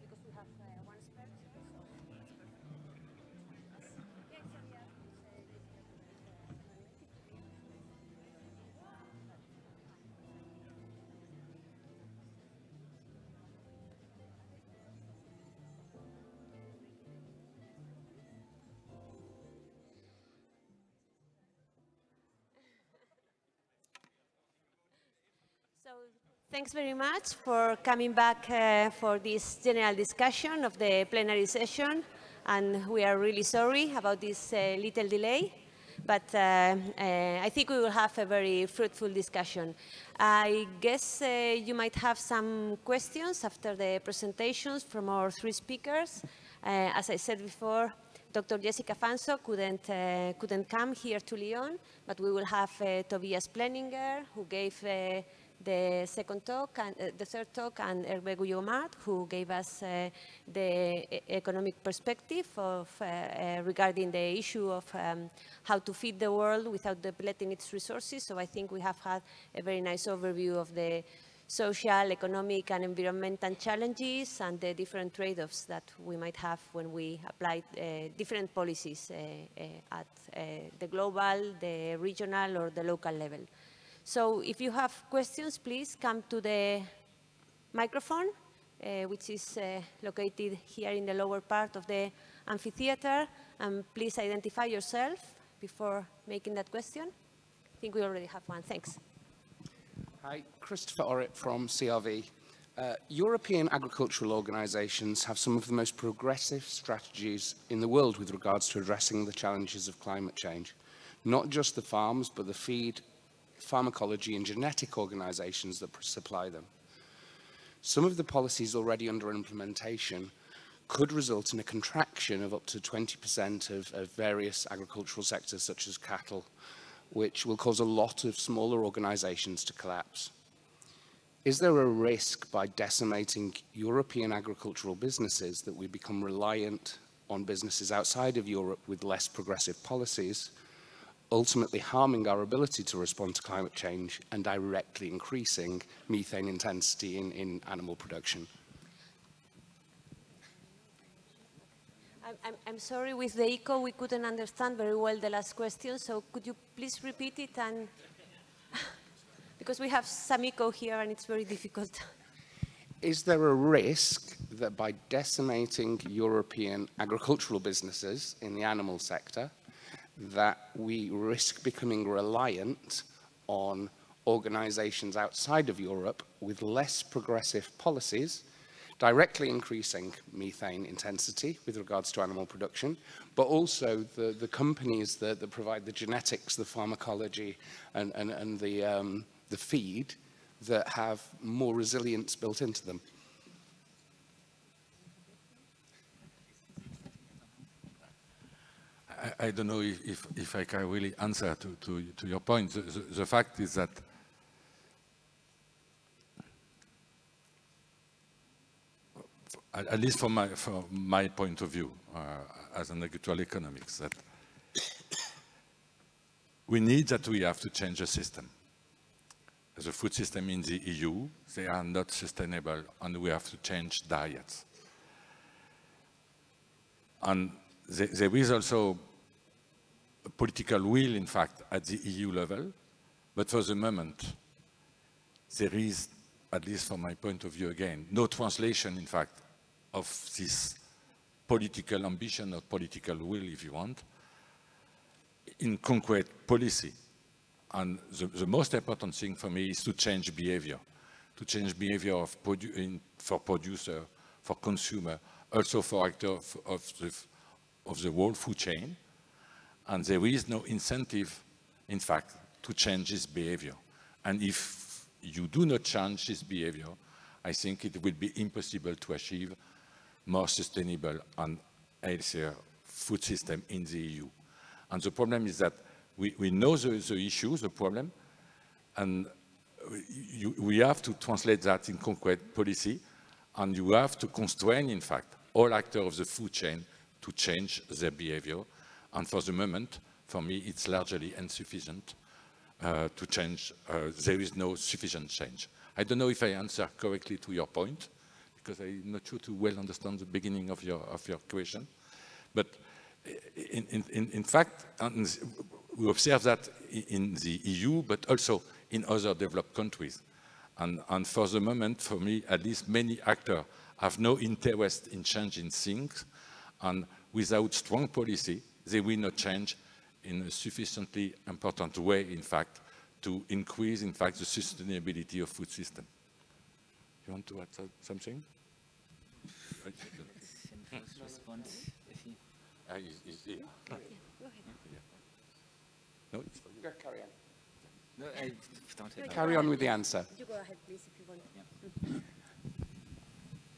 because we have one spare chair, so that's perfect. Yeah, sorry, So thanks very much for coming back for this general discussion of the plenary session. And we are really sorry about this little delay, but I think we will have a very fruitful discussion. I guess you might have some questions after the presentations from our three speakers. As I said before, Dr. Jessica Fanso couldn't come here to Lyon, but we will have Tobias Plenninger, who gave the second talk and the third talk, and Hervé Guillaumat, who gave us the economic perspective of regarding the issue of how to feed the world without depleting its resources. So I think we have had a very nice overview of the social, economic, and environmental challenges and the different trade-offs that we might have when we apply different policies at the global, the regional, or the local level. So if you have questions, please come to the microphone, which is located here in the lower part of the amphitheater, and please identify yourself before making that question. I think we already have one. Thanks. Hi, Christopher Orrit from CRV. European agricultural organisations have some of the most progressive strategies in the world with regards to addressing the challenges of climate change. Not just the farms, but the feed, pharmacology and genetic organisations that supply them. Some of the policies already under implementation could result in a contraction of up to 20% of various agricultural sectors such as cattle, which will cause a lot of smaller organisations to collapse. Is there a risk by decimating European agricultural businesses that we become reliant on businesses outside of Europe with less progressive policies, ultimately harming our ability to respond to climate change and directly increasing methane intensity in animal production? I'm sorry, with the echo, we couldn't understand very well the last question, so could you please repeat it? And because we have some echo here and it's very difficult. Is there a risk that by decimating European agricultural businesses in the animal sector, that we risk becoming reliant on organisations outside of Europe with less progressive policies, directly increasing methane intensity with regards to animal production, but also the companies that provide the genetics, the pharmacology, and the feed that have more resilience built into them? I don't know if I can really answer to your point. The fact is that at least from my point of view as an agricultural economics, that we have to change the system. The food system in the EU, they are not sustainable, and we have to change diets. And there is also a political will, in fact, at the EU level, but for the moment, there is, at least from my point of view again, no translation, in fact, of this political ambition or political will, if you want, in concrete policy. And the most important thing for me is to change behavior for producer, for consumer, also for actors of the whole food chain. And there is no incentive, in fact, to change this behavior. And if you do not change this behavior, I think it will be impossible to achieve more sustainable and healthier food system in the EU. And the problem is that we know the issue, the problem, and we have to translate that in concrete policy, and you have to constrain, in fact, all actors of the food chain to change their behavior. And for the moment, for me, it's largely insufficient to change. There is no sufficient change. I don't know if I answer correctly to your point, because I'm not sure to well understand the beginning of your question. But in fact, we observe that in the EU, but also in other developed countries. And for the moment, for me, at least many actors have no interest in changing things, and without strong policy, they will not change in a sufficiently important way, in fact, to increase, in fact, the sustainability of food system. You want to add something? Response. Is here? Go ahead. No, it's for you. Carry on. No, I don't have Carry on with the answer. You go ahead, please, if you want.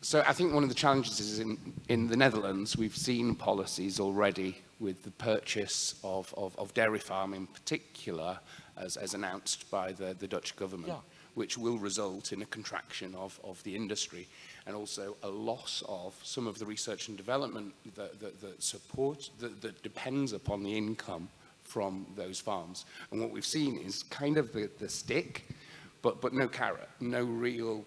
So I think one of the challenges is in the Netherlands, we've seen policies already with the purchase of dairy farm in particular, as announced by the Dutch government, which will result in a contraction of the industry and also a loss of some of the research and development that depends upon the income from those farms. And what we've seen is kind of the stick, but no carrot, no real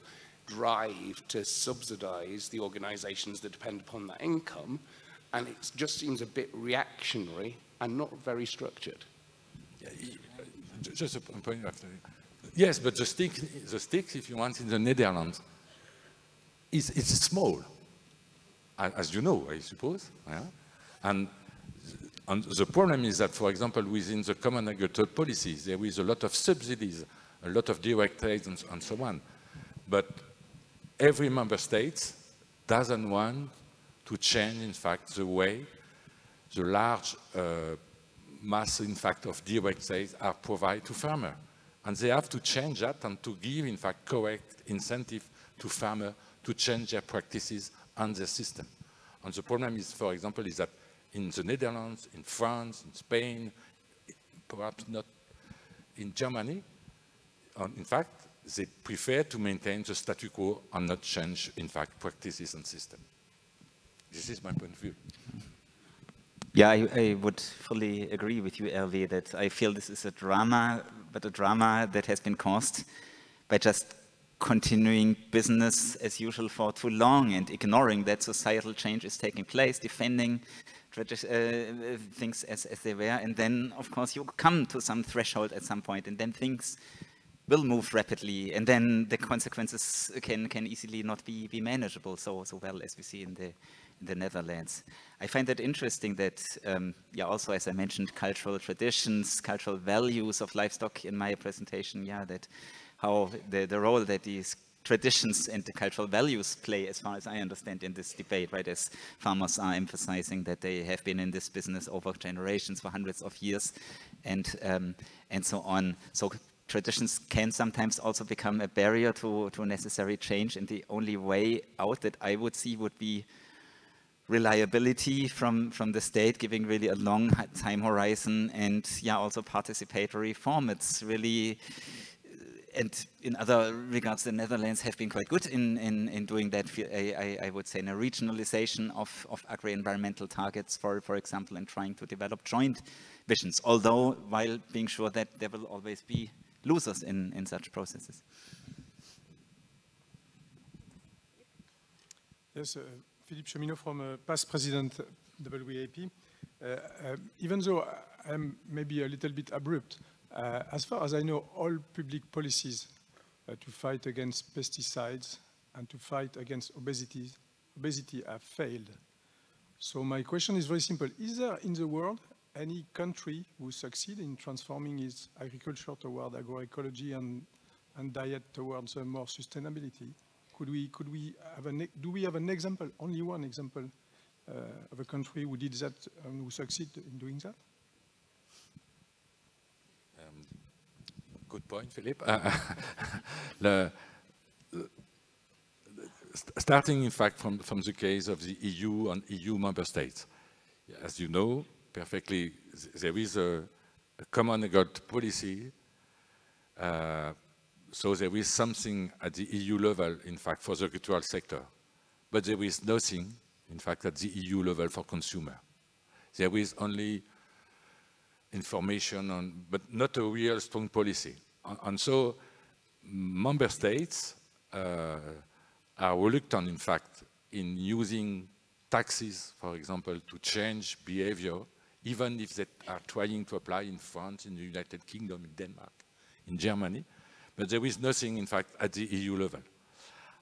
drive to subsidize the organizations that depend upon that income, and it just seems a bit reactionary and not very structured. Just a point after. Yes, but the stick, if you want, in the Netherlands, it's small, as you know, I suppose. Yeah? And the problem is that, for example, within the common agricultural policies, there is a lot of subsidies, a lot of direct aid, and so on. But every member state doesn't want to change, in fact, the way the large mass, in fact, of direct aid are provided to farmers. And they have to change that and to give, in fact, correct incentive to farmers to change their practices and their system. And the problem is, for example, is that in the Netherlands, in France, in Spain, perhaps not in Germany, in fact, they prefer to maintain the statu quo and not change, in fact, practices and system. This is my point of view. Yeah, I would fully agree with you, Hervé, that I feel this is a drama, but a drama that has been caused by just continuing business as usual for too long and ignoring that societal change is taking place, defending things as they were. And then, of course, you come to some threshold at some point, and then things will move rapidly, and then the consequences can easily not be manageable so well as we see in the Netherlands. I find that interesting that, yeah, also as I mentioned, cultural traditions, cultural values of livestock in my presentation, yeah, that how the role that these traditions and the cultural values play, as far as I understand, in this debate, right, as farmers are emphasizing that they have been in this business over generations for hundreds of years, and so on. So traditions can sometimes also become a barrier to necessary change, and the only way out that I would see would be reliability from the state, giving really a long time horizon, and yeah, also participatory form. It's really, and in other regards, the Netherlands have been quite good in doing that. I would say in a regionalization of agri-environmental targets, for example, and trying to develop joint visions, although while being sure that there will always be losers in such processes. Yes, Philippe Cheminot from past president EAAP. Even though I'm maybe a little bit abrupt, as far as I know, all public policies to fight against pesticides and to fight against obesity have failed. So my question is very simple. Is there in the world any country who succeed in transforming its agriculture toward agroecology and diet towards more sustainability? Do we have an example, only one example, of a country who did that and who succeeded in doing that? Good point, Philippe. Starting, in fact, from the case of the EU and EU member states. As you know perfectly, there is a common agricultural policy. So there is something at the EU level, in fact, for the agricultural sector. But there is nothing, in fact, at the EU level for consumer. There is only information, but not a real strong policy. And so member states, are reluctant, in fact, in using taxes, for example, to change behavior, even if they are trying to apply in France, in the United Kingdom, in Denmark, in Germany. But there is nothing, in fact, at the EU level.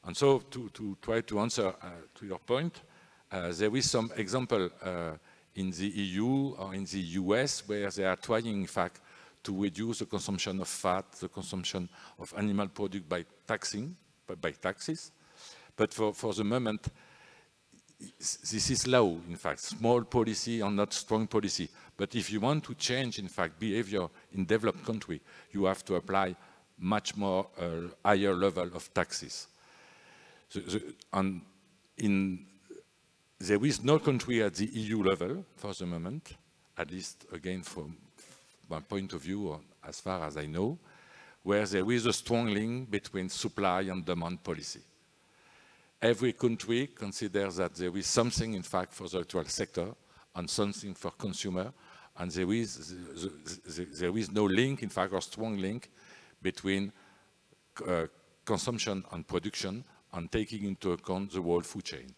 And so to try to answer to your point, there is some example in the EU or in the US where they are trying, in fact, to reduce the consumption of fat, the consumption of animal products by taxes. But for the moment, this is low, in fact, small policy or not strong policy. But if you want to change, in fact, behavior in developed country, you have to apply much more higher level of taxes. There is no country at the EU level for the moment, at least again from my point of view, or as far as I know, where there is a strong link between supply and demand policy. Every country considers that there is something, in fact, for the actual sector and something for consumer, and there is no link, in fact, or strong link between consumption and production and taking into account the whole food chain.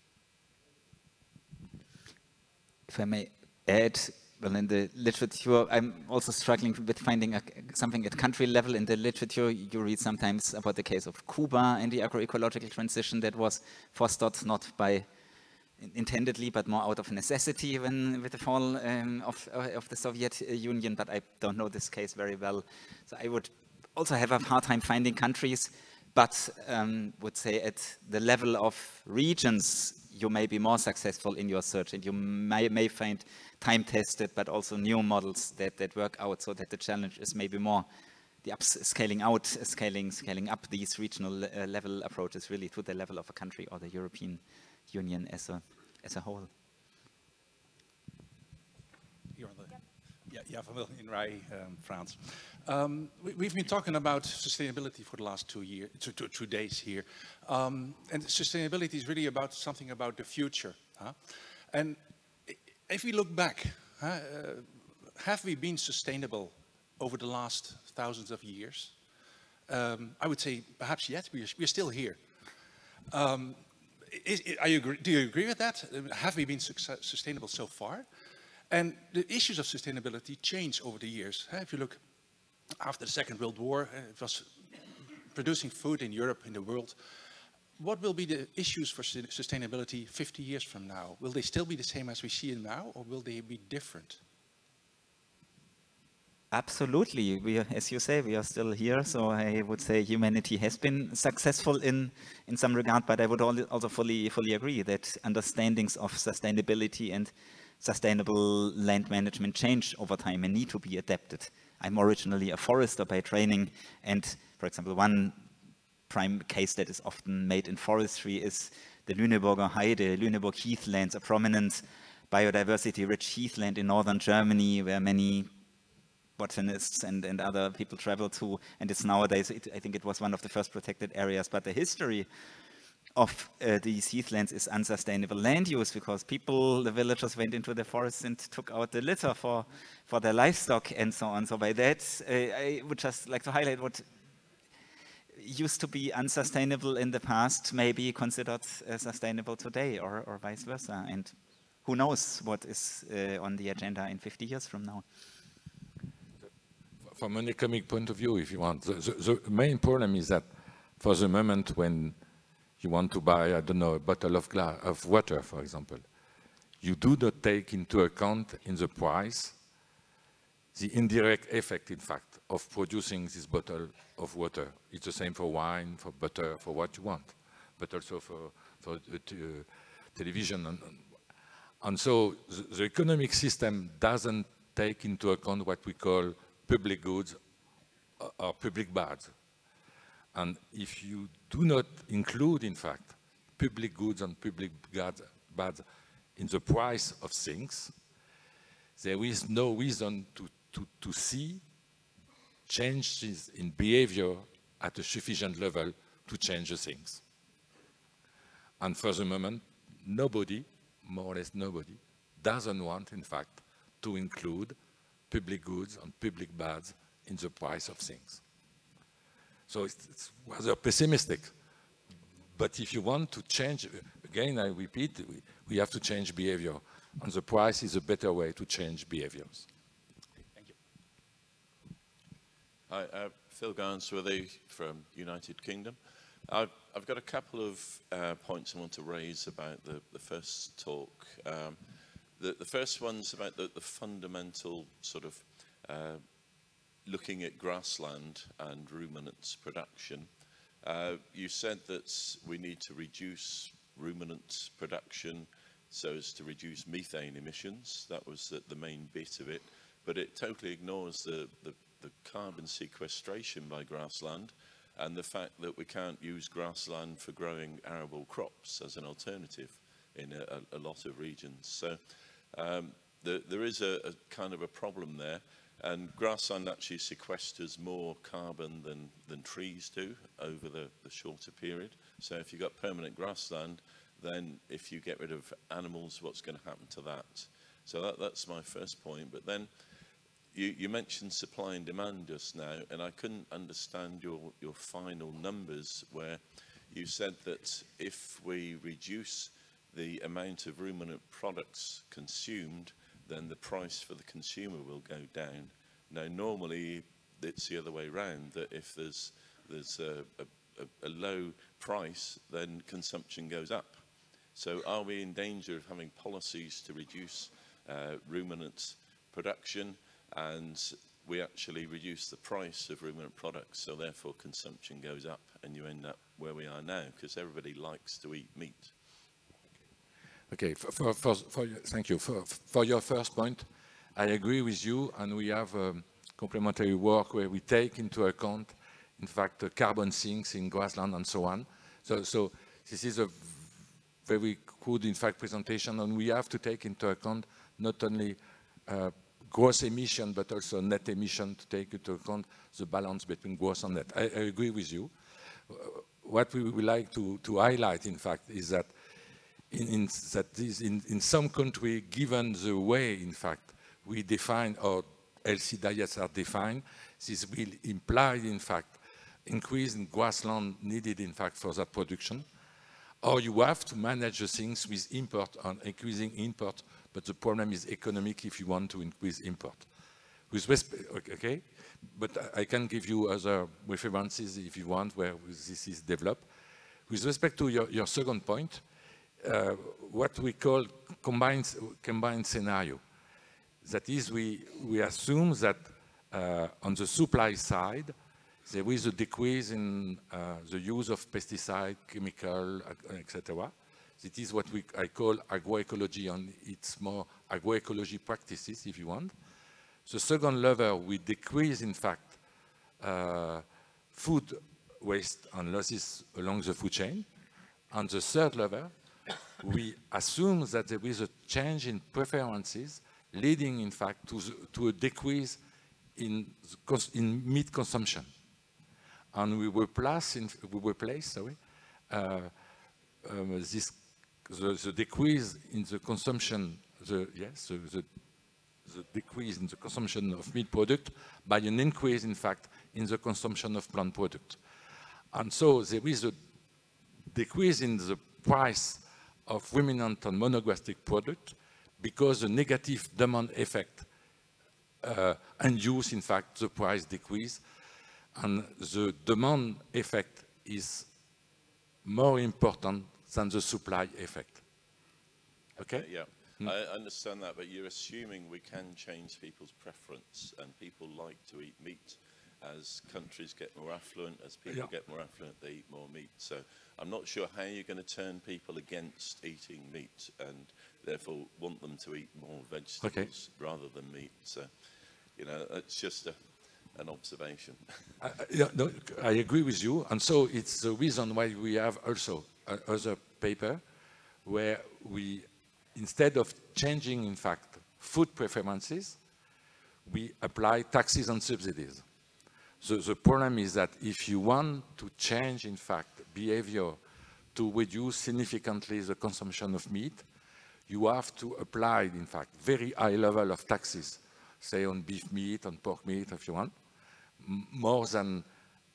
If I may add, well, in the literature, I'm also struggling with finding something at country level. In the literature, you read sometimes about the case of Cuba and the agroecological transition that was fostered not by intendedly, but more out of necessity with the fall of the Soviet Union. But I don't know this case very well. So I would also have a hard time finding countries, but would say at the level of regions, you may be more successful in your search, and you may find time-tested, but also new models that work out, so that the challenge is maybe more the scaling up these regional level approaches really to the level of a country or the European Union as a whole. Here on the, in Rai, France. We've been talking about sustainability for the last 2 days here. And sustainability is really about something about the future. And if we look back, have we been sustainable over the last thousands of years? I would say perhaps yet, we're still here. Do you agree with that? Have we been sustainable so far? And the issues of sustainability change over the years. If you look after the Second World War, it was producing food in Europe, in the world. What will be the issues for sustainability 50 years from now? Will they still be the same as we see it now, or will they be different? Absolutely. As you say, we are still here. So I would say humanity has been successful in some regard, but I would also fully agree that understandings of sustainability and sustainable land management change over time and need to be adapted. I'm originally a forester by training, and for example, one prime case that is often made in forestry is the Lüneburger Heide, Lüneburg heathlands, a prominent biodiversity-rich heathland in northern Germany where many botanists and other people travel to, and it's nowadays, I think it was one of the first protected areas, but the history of these heathlands is unsustainable land use because the villagers went into the forests and took out the litter for their livestock and so on. So by that, I would just like to highlight what used to be unsustainable in the past may be considered sustainable today or vice versa. And who knows what is on the agenda in 50 years from now. From an economic point of view, if you want, the main problem is that for the moment when you want to buy, I don't know, a bottle of water, for example, you do not take into account in the price the indirect effect, in fact, of producing this bottle of water. It's the same for wine, for butter, for what you want, but also for television. And so the economic system doesn't take into account what we call public goods or public bads. And if you do not include, in fact, public goods and public bads in the price of things, there is no reason to see changes in behavior at a sufficient level to change the things. And for the moment, nobody, more or less nobody, doesn't want, in fact, to include public goods and public bads in the price of things. So it's rather pessimistic. But if you want to change, again, I repeat, we have to change behavior. And the price is a better way to change behaviors. Thank you. Hi, Phil Garnsworthy from United Kingdom. I've got a couple of points I want to raise about the first talk. The first one's about the fundamental sort of looking at grassland and ruminants production. You said that we need to reduce ruminant production so as to reduce methane emissions. That was the main bit of it, but it totally ignores the carbon sequestration by grassland and the fact that we can't use grassland for growing arable crops as an alternative in a lot of regions. So there is a kind of a problem there, and grassland actually sequesters more carbon than trees do over the shorter period. So if you've got permanent grassland, then if you get rid of animals, what's going to happen to that? So that's my first point. But then you mentioned supply and demand just now, and I couldn't understand your final numbers where you said that if we reduce the amount of ruminant products consumed, then the price for the consumer will go down. Now, normally it's the other way around, that if there's a low price, then consumption goes up. So are we in danger of having policies to reduce ruminant production, and we actually reduce the price of ruminant products, so therefore consumption goes up and you end up where we are now, because everybody likes to eat meat? Okay, thank you. For your first point, I agree with you, and we have complementary work where we take into account, in fact, the carbon sinks in grassland and so on. So this is a very good, in fact, presentation, and we have to take into account not only gross emission, but also net emission, to take into account the balance between gross and net. I agree with you. What we would like to highlight, in fact, is that in some country, given the way, in fact, we define or healthy diets are defined, this will imply, in fact, increase in grassland needed, in fact, for that production. Or you have to manage the things with import and increasing import, but the problem is economic if you want to increase import. With respect, okay, but I can give you other references if you want where this is developed. With respect to your second point, what we call combined scenario. That is, we assume that on the supply side, there is a decrease in the use of pesticide, chemical, etc. It is what I call agroecology, and it's more agroecology practices, if you want. The second level, we decrease, in fact, food waste and losses along the food chain. And the third level, we assume that there is a change in preferences leading, in fact, to a decrease in meat consumption. And we replace the decrease in the consumption, the decrease in the consumption of meat product by an increase, in fact, in the consumption of plant product. And so there is a decrease in the price of ruminant and monogastric product because the negative demand effect induces, in fact, the price decrease. And the demand effect is more important than the supply effect. Okay? Yeah, I understand that, but you're assuming we can change people's preference, and people like to eat meat. As countries get more affluent, as people get more affluent, they eat more meat. So I'm not sure how you're going to turn people against eating meat and therefore want them to eat more vegetables rather than meat. So, you know, it's just an observation. I agree with you, and so it's the reason why we have also other paper where we, instead of changing, in fact, food preferences, we apply taxes and subsidies. So the problem is that if you want to change, in fact, behavior to reduce significantly the consumption of meat, you have to apply, in fact, very high level of taxes, say on beef meat, on pork meat, if you want, more than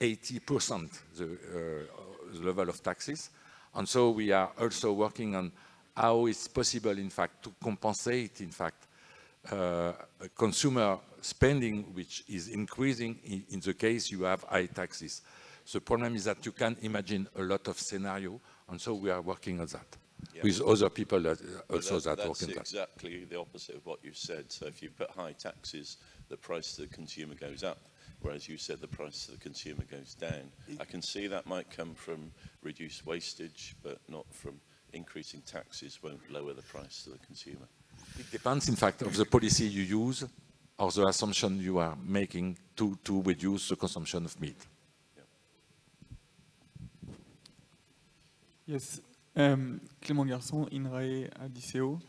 80% the level of taxes. And so we are also working on how it's possible, in fact, to compensate, in fact, consumer spending, which is increasing in the case you have high taxes. The problem is that you can imagine a lot of scenarios, and so we are working on that. Yeah. With other people that also that working. That's exactly the opposite of what you said. So if you put high taxes, the price to the consumer goes up, whereas you said the price to the consumer goes down. I can see that might come from reduced wastage, but not from increasing taxes won't lower the price to the consumer. It depends, in fact, of the policy you use or the assumption you are making to reduce the consumption of meat. Yeah. Yes. Clément Garçon, INRAE at DCO.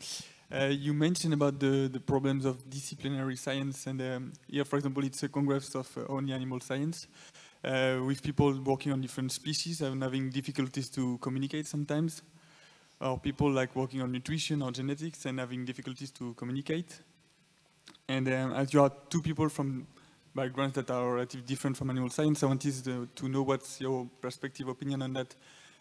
You mentioned about the problems of disciplinary science, and here, for example, it's a congress of only animal science, with people working on different species and having difficulties to communicate sometimes, or people like working on nutrition or genetics and having difficulties to communicate. And as you are two people from backgrounds that are relatively different from animal science, I wanted to know what's your perspective, opinion on that,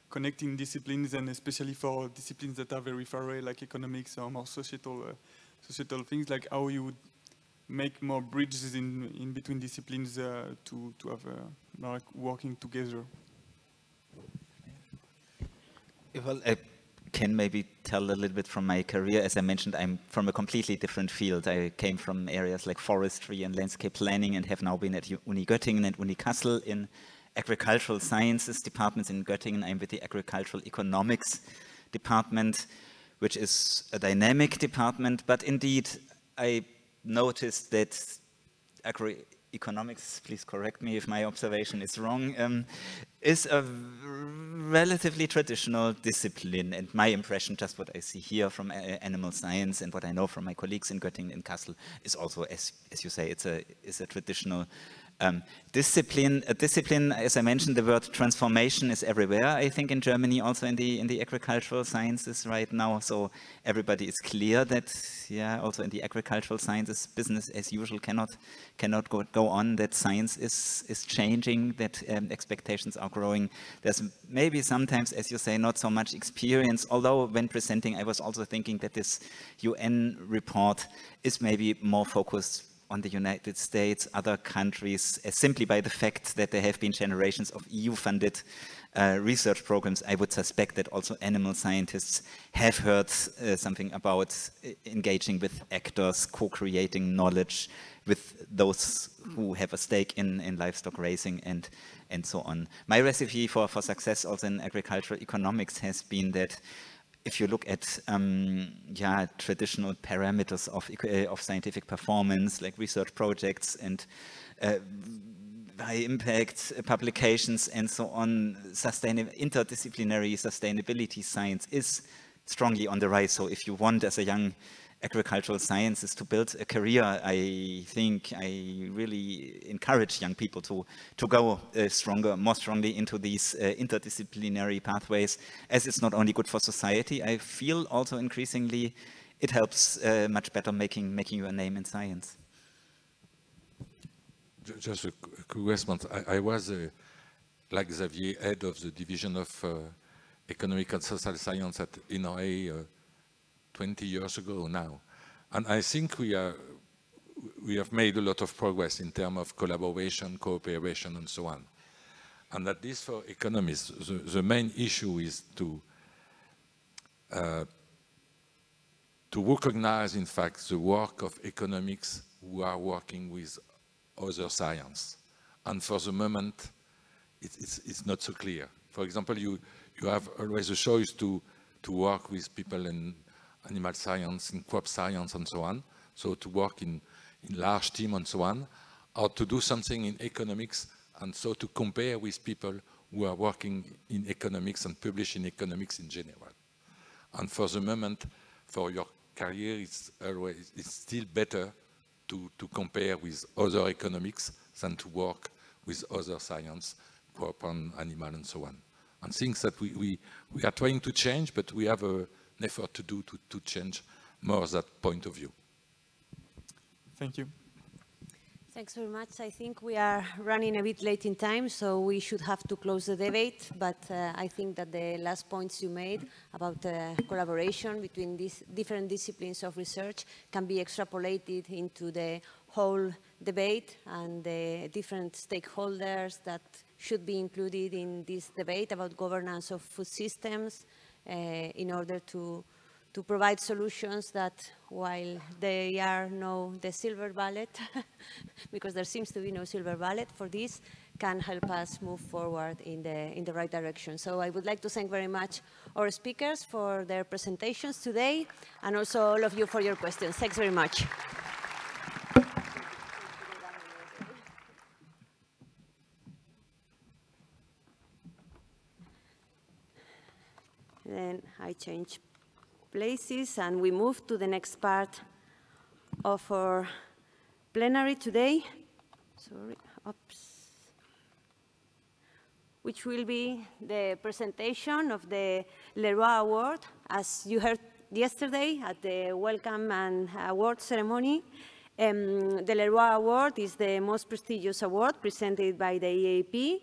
connecting disciplines, and especially for disciplines that are very far away, like economics or more societal things, like how you would make more bridges in between disciplines to have more working together. Well, I can maybe tell a little bit from my career. As I mentioned, I'm from a completely different field. I came from areas like forestry and landscape planning and have now been at Uni Göttingen and Uni Kassel in agricultural sciences departments. In Göttingen, I'm with the agricultural economics department, which is a dynamic department. But indeed, I noticed that agroeconomics, please correct me if my observation is wrong, is a relatively traditional discipline. And my impression, just what I see here from animal science and what I know from my colleagues in Göttingen and Kassel, is also, as you say, it's a traditional discipline. A discipline, as I mentioned, the word transformation is everywhere, I think, in Germany, also in the agricultural sciences right now. So everybody is clear that, yeah, also in the agricultural sciences, business as usual cannot go on, that science is changing, that expectations are growing. There's maybe sometimes, as you say, not so much experience, although when presenting, I was also thinking that this UN report is maybe more focused on the United States, other countries, simply by the fact that there have been generations of EU-funded research programs. I would suspect that also animal scientists have heard something about engaging with actors, co-creating knowledge with those who have a stake in livestock raising and so on. My recipe for success also in agricultural economics has been that if you look at traditional parameters of scientific performance, like research projects and high impact publications and so on, interdisciplinary sustainability science is strongly on the rise. So if you want, as a young agricultural sciences, to build a career, I think I really encourage young people to go more strongly into these interdisciplinary pathways, as it's not only good for society. I feel also increasingly it helps much better making you a name in science. Just a quick response. I was, like Xavier, head of the division of economic and social science at INRAE 20 years ago now. And I think we have made a lot of progress in terms of collaboration, cooperation, and so on. And at least for economists, the main issue is to recognize, in fact, the work of economics who are working with other science. And for the moment, it's not so clear. For example, you have always a choice to work with people in animal science, in crop science, and so on. So to work in large team and so on, or to do something in economics, and so to compare with people who are working in economics and publish in economics in general. And for the moment, for your career, it's still better to compare with other economics than to work with other science, crop and animal and so on. And things that we are trying to change, but we have an effort to do to change more that point of view. Thank you. Thanks very much. I think we are running a bit late in time, so we should have to close the debate. But I think that the last points you made about collaboration between these different disciplines of research can be extrapolated into the whole debate and the different stakeholders that should be included in this debate about governance of food systems in order to provide solutions that, while they are the silver bullet, because there seems to be no silver bullet for this, can help us move forward in the right direction. So I would like to thank very much our speakers for their presentations today, and also all of you for your questions. Thanks very much. Then I change places and we move to the next part of our plenary today. Sorry, oops. Which will be the presentation of the Leroy Award. As you heard yesterday at the welcome and award ceremony, the Leroy Award is the most prestigious award presented by the EAAP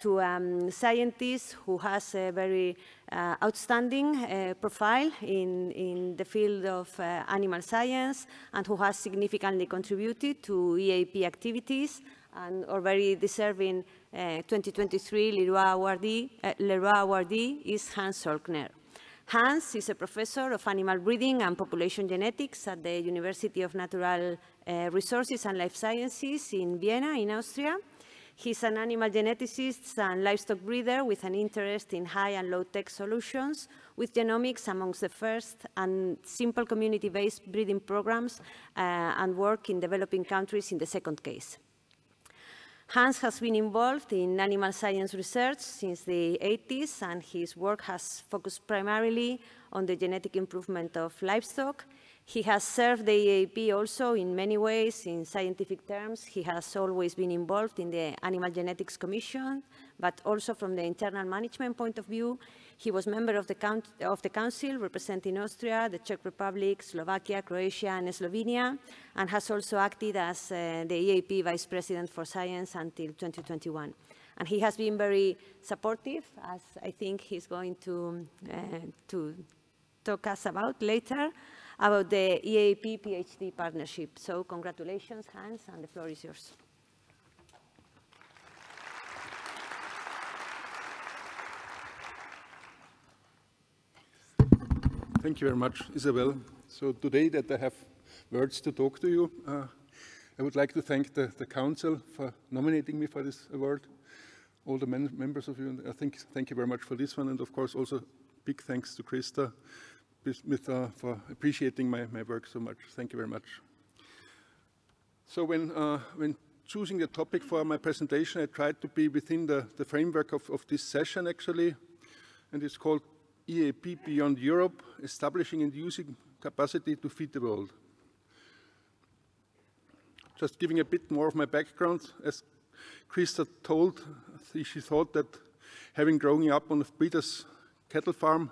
to scientists who has a very outstanding profile in the field of animal science and who has significantly contributed to EAAP activities, and our very deserving 2023 Leroy awardee is Hans Solkner. Hans is a professor of animal breeding and population genetics at the University of Natural Resources and Life Sciences in Vienna, in Austria. He's an animal geneticist and livestock breeder with an interest in high and low-tech solutions, with genomics amongst the first and simple community-based breeding programs and work in developing countries in the second case. Hans has been involved in animal science research since the 80s, and his work has focused primarily on the genetic improvement of livestock. He has served the EAAP also in many ways. In scientific terms, he has always been involved in the Animal Genetics Commission, but also from the internal management point of view. He was member of the Council representing Austria, the Czech Republic, Slovakia, Croatia, and Slovenia, and has also acted as the EAAP Vice President for Science until 2021. And he has been very supportive, as I think he's going to talk us about later, about the EAAP PhD partnership. So congratulations, Hans, and the floor is yours. Thank you very much, Isabel. So today that I have words to talk to you, I would like to thank the Council for nominating me for this award, all the members of you, and I think thank you very much for this one, and of course also big thanks to Krista for appreciating my work so much. Thank you very much. So when choosing the topic for my presentation, I tried to be within the framework of this session actually, and it's called EAAP Beyond Europe, Establishing and Using Capacity to Feed the World. Just giving a bit more of my background, as Krista told, she thought that having grown up on a breeder's cattle farm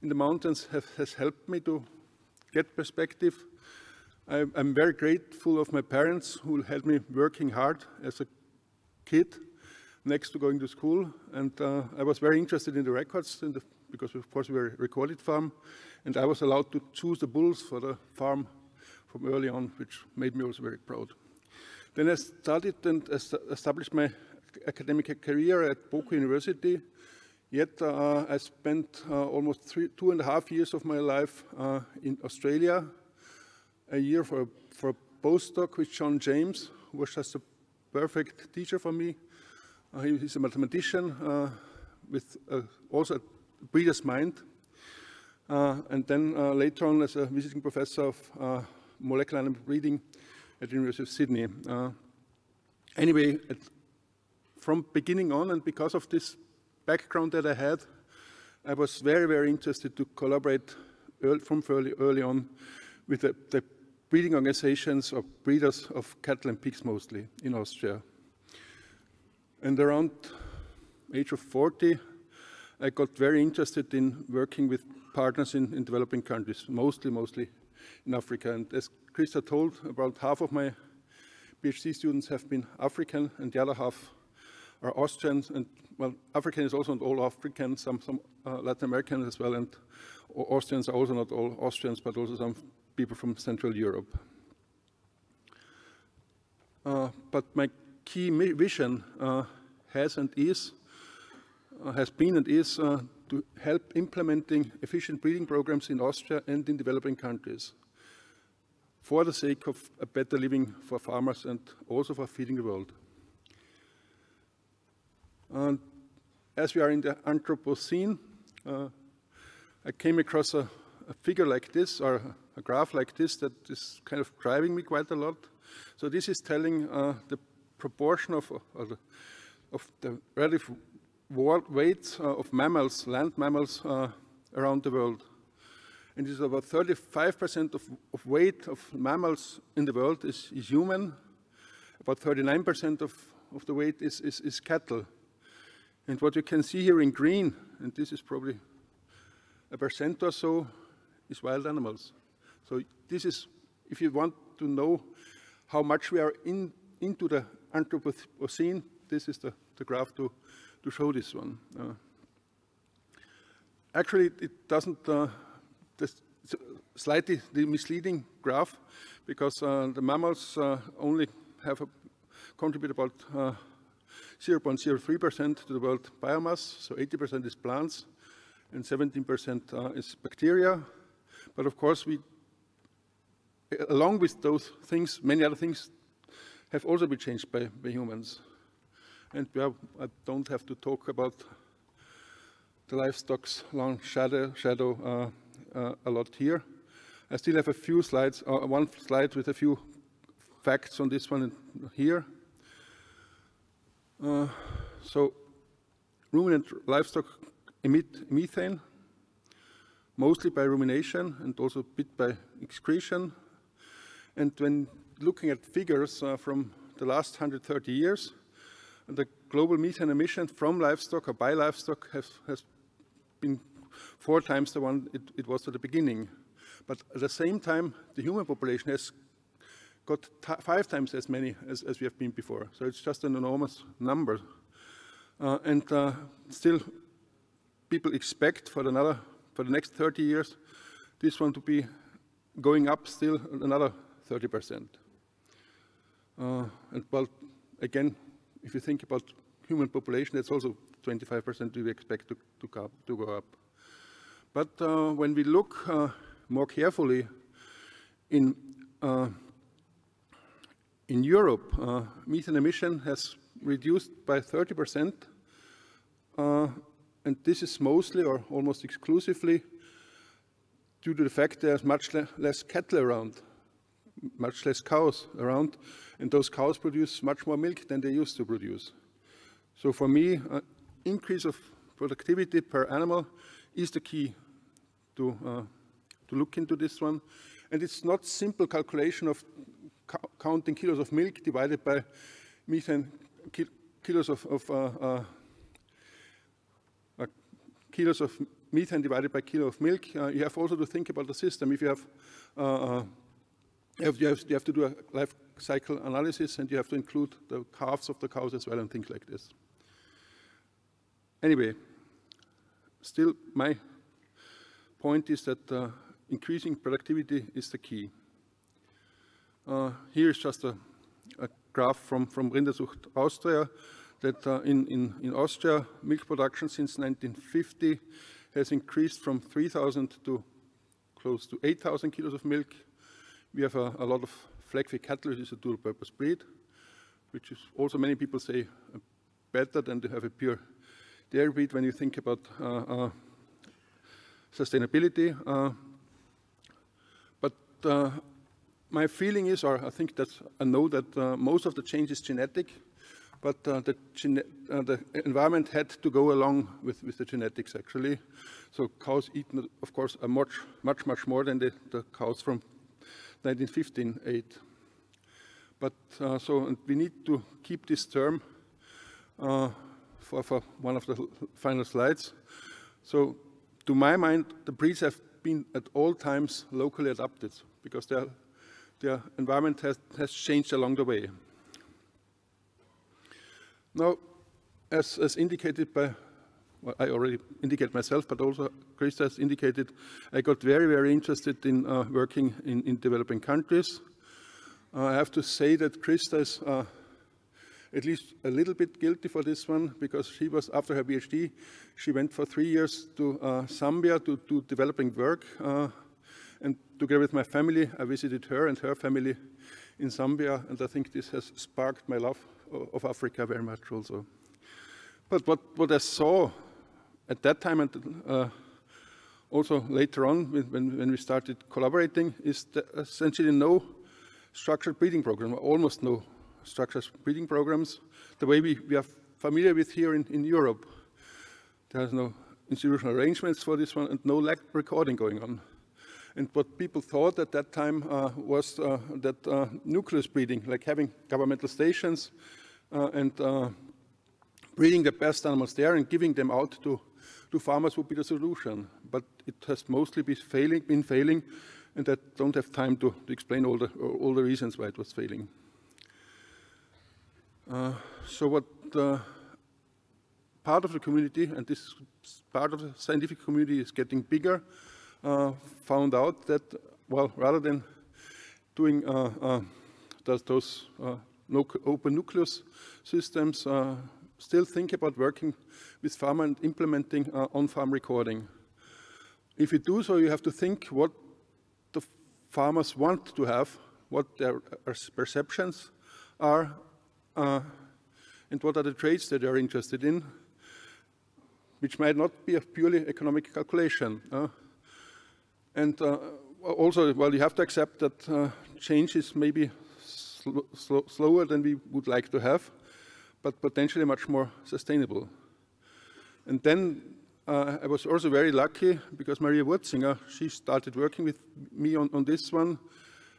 in the mountains has helped me to get perspective. I'm very grateful of my parents who had me working hard as a kid next to going to school, and I was very interested in the records because of course we were a recorded farm, and I was allowed to choose the bulls for the farm from early on, which made me also very proud. Then I studied and established my academic career at Boku University. Yet I spent almost 2.5 years of my life in Australia, a year for a postdoc with John James, who was just a perfect teacher for me. He's a mathematician with also a breeder's mind. And then later on as a visiting professor of molecular animal breeding at the University of Sydney. Anyway, from beginning on, and because of this background that I had, I was very, very interested to collaborate from fairly early on with the breeding organizations or breeders of cattle and pigs mostly in Austria. And around age of 40, I got very interested in working with partners in developing countries, mostly in Africa. And as Krista told, about half of my PhD students have been African, and the other half are Austrians. And well, African is also not all African, some Latin Americans as well, and Austrians are also not all Austrians, but also some people from Central Europe. But my key vision has been and is to help implementing efficient breeding programs in Austria and in developing countries for the sake of a better living for farmers and also for feeding the world. And as we are in the Anthropocene, I came across a figure like this, or a graph like this, that is kind of driving me quite a lot. So this is telling the proportion of the relative weight of mammals, land mammals, around the world. And it is about 35% of weight of mammals in the world is human. About 39% of the weight is cattle. And what you can see here in green, and this is probably a percent or so, is wild animals. So this is, if you want to know how much we are into the Anthropocene, this is the graph to show this one. Actually, it doesn't, it's a slightly misleading graph, because the mammals only have contribute about 0.03% to the world biomass, so 80% is plants, and 17% is bacteria. But of course, along with those things, many other things have also been changed by humans. And I don't have to talk about the livestock's long shadow a lot here. I still have a few slides, one slide with a few facts on this one here. So ruminant livestock emit methane, mostly by rumination and also a bit by excretion. And when looking at figures from the last 130 years, the global methane emission from livestock or by livestock has been 4 times the one it was at the beginning. But at the same time, the human population has got 5 times as many as we have been before. So it's just an enormous number. And still, people expect for the next 30 years, this one to be going up still another 30%. And well, again, if you think about human population, that's also 25% we expect to go up. But when we look more carefully in Europe, methane emission has reduced by 30%, and this is mostly or almost exclusively due to the fact there's much less cattle around, much less cows around, and those cows produce much more milk than they used to produce. So for me, increase of productivity per animal is the key to look into this one. And it's not simple calculation of counting kilos of milk divided by methane, kilos of methane divided by kilo of milk. You have also to think about the system. If you have to do a life cycle analysis, and you have to include the calves of the cows as well and things like this. Anyway, still my point is that increasing productivity is the key. Here is just a graph from Rinderzucht Austria that in Austria, milk production since 1950 has increased from 3,000 to close to 8,000 kilos of milk. We have a lot of flag-free cattle, which is a dual-purpose breed, which is also many people say better than to have a pure dairy breed when you think about sustainability. But my feeling is, or I think that I know that most of the change is genetic, but the environment had to go along with the genetics actually. So cows eat, of course, much more than the cows from 1915 ate. But so we need to keep this term for one of the final slides. So to my mind, the breeds have been at all times locally adapted because their environment has changed along the way. Now, as indicated by, well, I already indicated myself, but also Krista has indicated, I got very, very interested in working in developing countries. I have to say that Krista is at least a little bit guilty for this one, because she was, after her PhD, she went for 3 years to Zambia to do developing work. And together with my family, I visited her and her family in Zambia, and I think this has sparked my love of Africa very much also. But what I saw at that time, and also later on when we started collaborating, is essentially no structured breeding program, almost no structured breeding programs, the way we are familiar with here in Europe. There's no institutional arrangements for this one and no lab recording going on. And what people thought at that time was that nucleus breeding, like having governmental stations and breeding the best animals there and giving them out to farmers would be the solution. But it has mostly been failing, and I don't have time to explain all the reasons why it was failing. So what part of the community, and this part of the scientific community is getting bigger, found out that, well, rather than doing those open nucleus systems, still think about working with farmers and implementing on-farm recording. If you do so, you have to think what the farmers want to have, what their perceptions are, and what are the traits that they are interested in, which might not be a purely economic calculation. And also, well, you have to accept that change is maybe slower than we would like to have, but potentially much more sustainable. And then I was also very lucky because Maria Wurzinger, she started working with me on this one.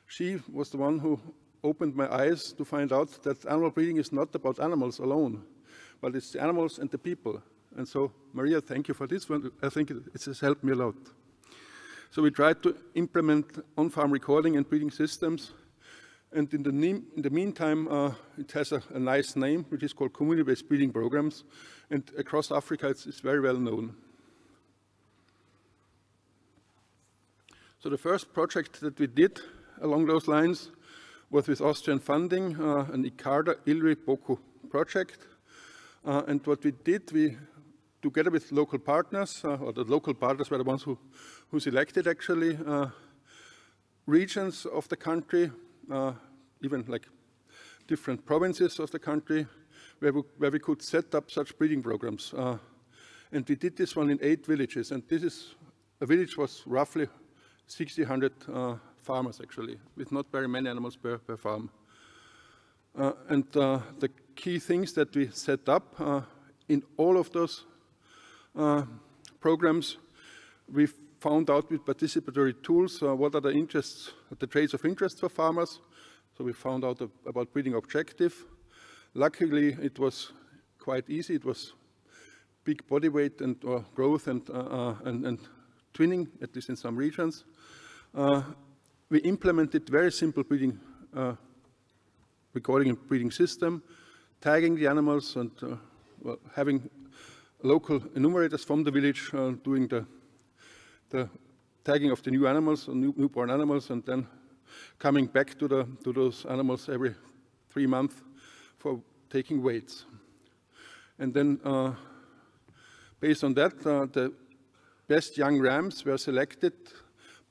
She was the one who opened my eyes to find out that animal breeding is not about animals alone, but it's the animals and the people. And so, Maria, thank you for this one. I think it has helped me a lot. So we tried to implement on-farm recording and breeding systems. And in the meantime, it has a nice name, which is called community-based breeding programs. And across Africa, it's very well known. So the first project that we did along those lines was with Austrian funding, an ICARDA ILRI BOKU project. And what we did, we, together with local partners, or the local partners were the ones who selected actually regions of the country, even like different provinces of the country, where we could set up such breeding programs. And we did this one in 8 villages. And a village was roughly 1,600 farmers actually, with not very many animals per farm. And the key things that we set up in all of those programs, we found out with participatory tools what are the interests, the traits of interest for farmers. So we found out about breeding objective. Luckily, it was quite easy. It was big body weight and growth and twinning, at least in some regions. We implemented very simple breeding, recording and breeding system, tagging the animals and well, having local enumerators from the village doing the tagging of the new animals, newborn animals, and then coming back to those animals every 3 months for taking weights. And then based on that, the best young rams were selected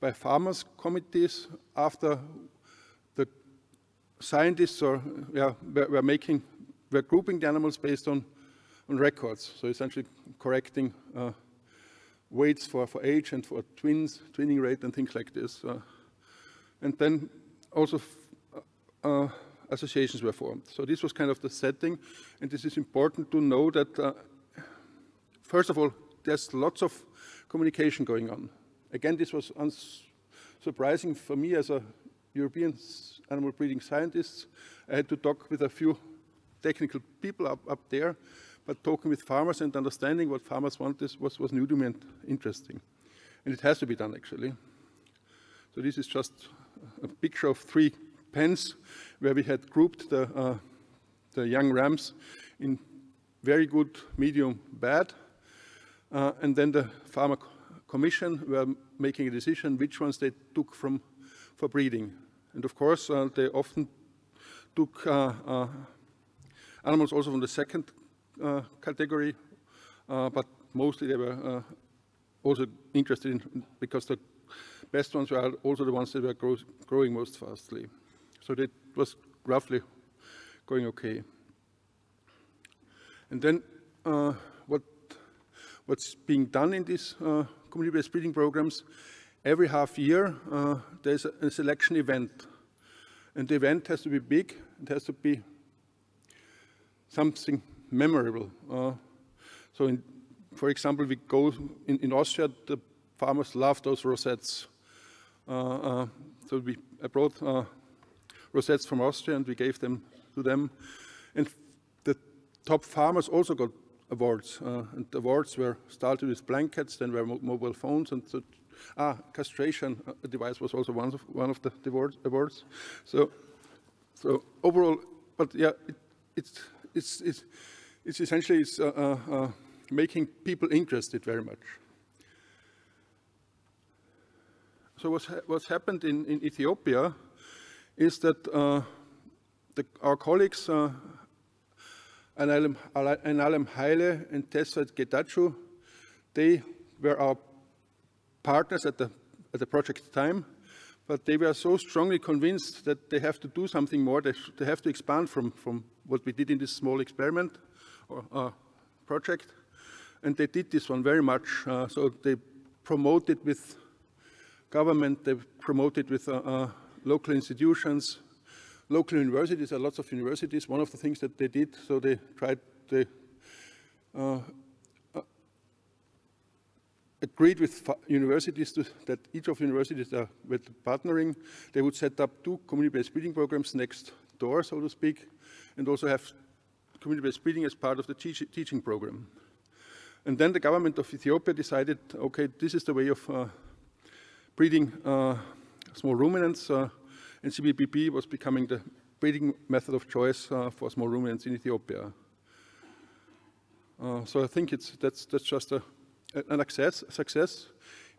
by farmers' committees after the scientists were grouping the animals based on records. So essentially correcting weights for age and for twinning rate and things like this. And then also associations were formed. So this was kind of the setting, and this is important to know that first of all, there's lots of communication going on. Again, this was unsurprising for me as a European animal breeding scientist. I had to talk with a few technical people up there, but talking with farmers and understanding what farmers want was new to me and interesting. And it has to be done, actually. So this is just a picture of 3 pens where we had grouped the young rams in very good, medium, bad. And then the Farmer Commission were making a decision which ones they took for breeding. And of course, they often took animals also from the second category, but mostly they were also interested in, because the best ones were also the ones that were growing most fastly. So that was roughly going okay. And then what's being done in these community-based breeding programs, every half year there's a selection event. And the event has to be big, it has to be something memorable. So for example, we go in Austria, the farmers love those rosettes. So I brought rosettes from Austria and we gave them to them. And the top farmers also got awards. And the awards were started with blankets, then were mobile phones, and so castration device was also one of the awards. So overall, but yeah, it's essentially making people interested very much. So what's happened in Ethiopia is that our colleagues Analem Haile and Tesfat Getachew, they were our partners at the project time, but they were so strongly convinced that they have to do something more. They have to expand from what we did in this small experiment or project, and they did this one very much. So they promoted with government, they promoted with local institutions, local universities. There are lots of universities. One of the things that they did, so they tried, they agreed with universities that each of the universities with partnering, they would set up 2 community-based breeding programs next door, so to speak, and also have community-based breeding as part of the teaching program. And then the government of Ethiopia decided, okay, this is the way of breeding small ruminants, and CBBB was becoming the breeding method of choice for small ruminants in Ethiopia. So I think that's just an success.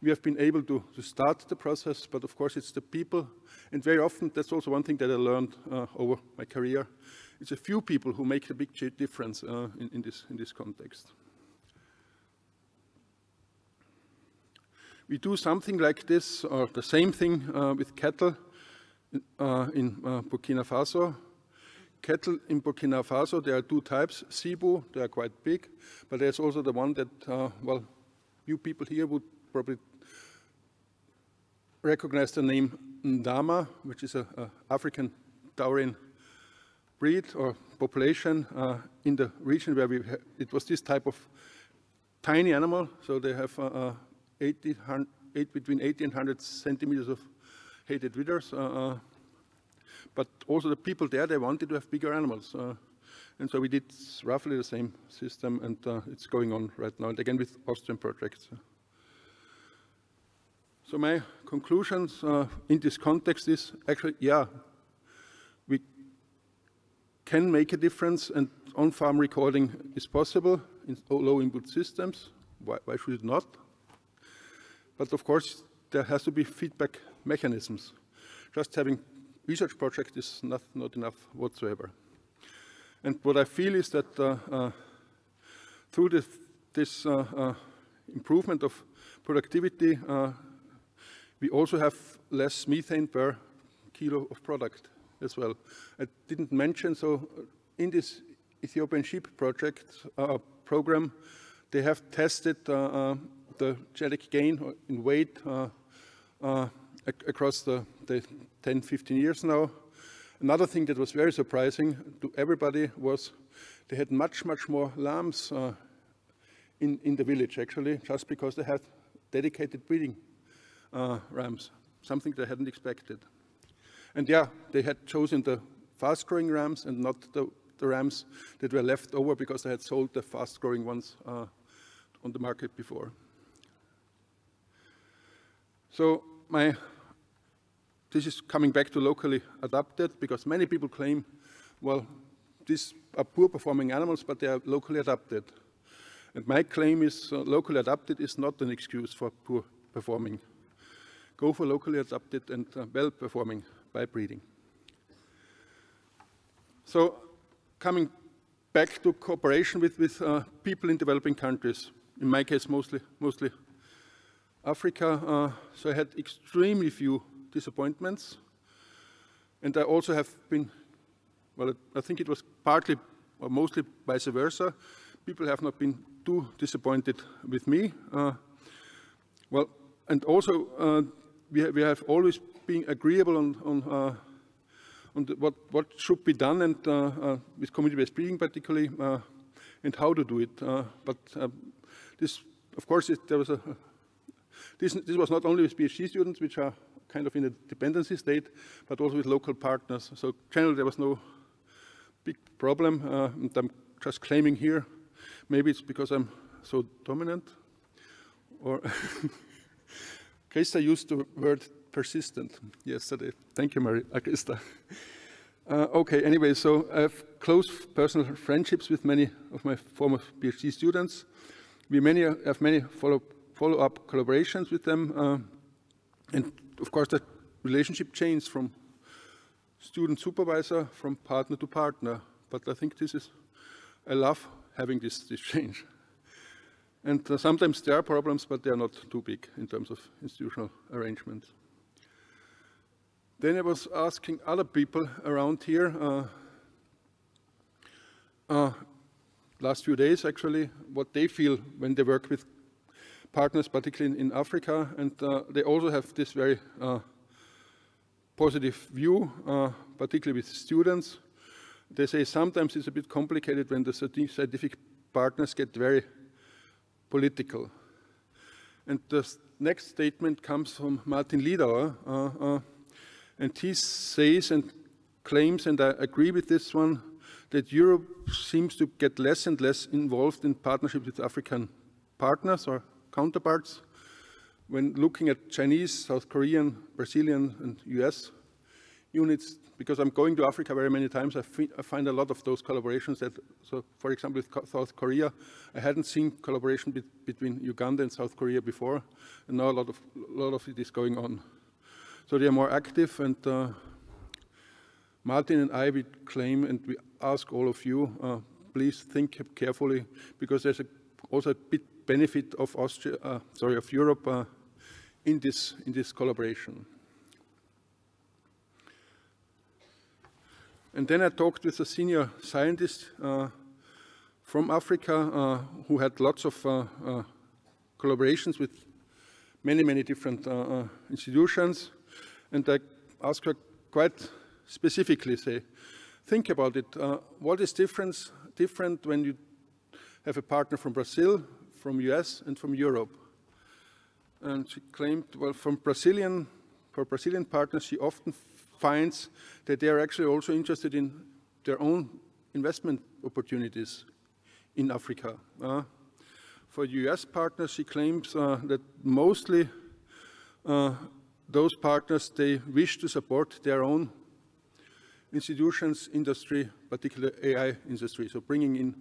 We have been able to start the process, but of course it's the people, and very often that's also one thing that I learned over my career. It's a few people who make a big difference in this context. We do something like this, or the same thing with cattle in Burkina Faso. Cattle in Burkina Faso, there are 2 types. Zebu, they are quite big, but there's also the one that, well, you people here would probably recognize the name Ndama, which is an African taurine breed or population in the region where it was this type of tiny animal. So they have between 80 and 100 centimeters of hated withers. But also the people there, they wanted to have bigger animals. And so we did roughly the same system, and it's going on right now, and again with Austrian projects. So my conclusions in this context is actually, yeah, we can make a difference, and on-farm recording is possible in low input systems. Why should it not? But of course, there has to be feedback mechanisms. Just having research project is not enough whatsoever. And what I feel is that through this improvement of productivity, we also have less methane per kilo of product as well. I didn't mention, so in this Ethiopian sheep project program, they have tested the genetic gain in weight across the 10, 15 years now. Another thing that was very surprising to everybody was they had much more lambs in the village, actually, just because they had dedicated breeding rams, something they hadn't expected. And yeah, they had chosen the fast-growing rams and not the rams that were left over because they had sold the fast-growing ones on the market before. So this is coming back to locally adapted, because many people claim, well, these are poor performing animals, but they are locally adapted. And my claim is locally adapted is not an excuse for poor performing. Go for locally adapted and well-performing by breeding. So coming back to cooperation with people in developing countries, in my case mostly Africa, so I had extremely few disappointments. And I also have been, well, I think it was partly or mostly vice versa. People have not been too disappointed with me. Well, and also we have always been agreeable on what should be done, and with community-based breeding particularly, and how to do it. But this, of course, there was this was not only with PhD students, which are kind of in a dependency state, but also with local partners. So generally there was no big problem, and I'm just claiming here, maybe it's because I'm so dominant, or Krista used the word persistent yesterday. Thank you, Krista. Okay, anyway, so I have close personal friendships with many of my former PhD students. We have many follow-up collaborations with them, and of course that relationship changed from student supervisor, from partner to partner. But I think I love having this change. And sometimes there are problems, but they are not too big in terms of institutional arrangements. Then I was asking other people around here, last few days actually, what they feel when they work with partners, particularly in Africa, and they also have this very positive view, particularly with students. They say sometimes it's a bit complicated when the scientific partners get very political. And the next statement comes from Martin Liedauer, and he says and claims, and I agree with this one, that Europe seems to get less and less involved in partnership with African partners or counterparts when looking at Chinese, South Korean, Brazilian, and US units. Because I'm going to Africa very many times, I find a lot of those collaborations. So, for example, with South Korea, I hadn't seen collaboration between Uganda and South Korea before, and now a lot of it is going on. So they are more active, and Martin and I, we claim, and we ask all of you, please think carefully, because there's also a bit benefit of Europe in this collaboration. And then I talked with a senior scientist from Africa who had lots of collaborations with many different institutions. And I asked her quite specifically, think about it. What is different when you have a partner from Brazil, from US, and from Europe? And she claimed, well, for Brazilian partners, she often finds that they are actually also interested in their own investment opportunities in Africa. For US partners, she claims that mostly those partners, they wish to support their own institutions, industry, particularly AI industry. So bringing in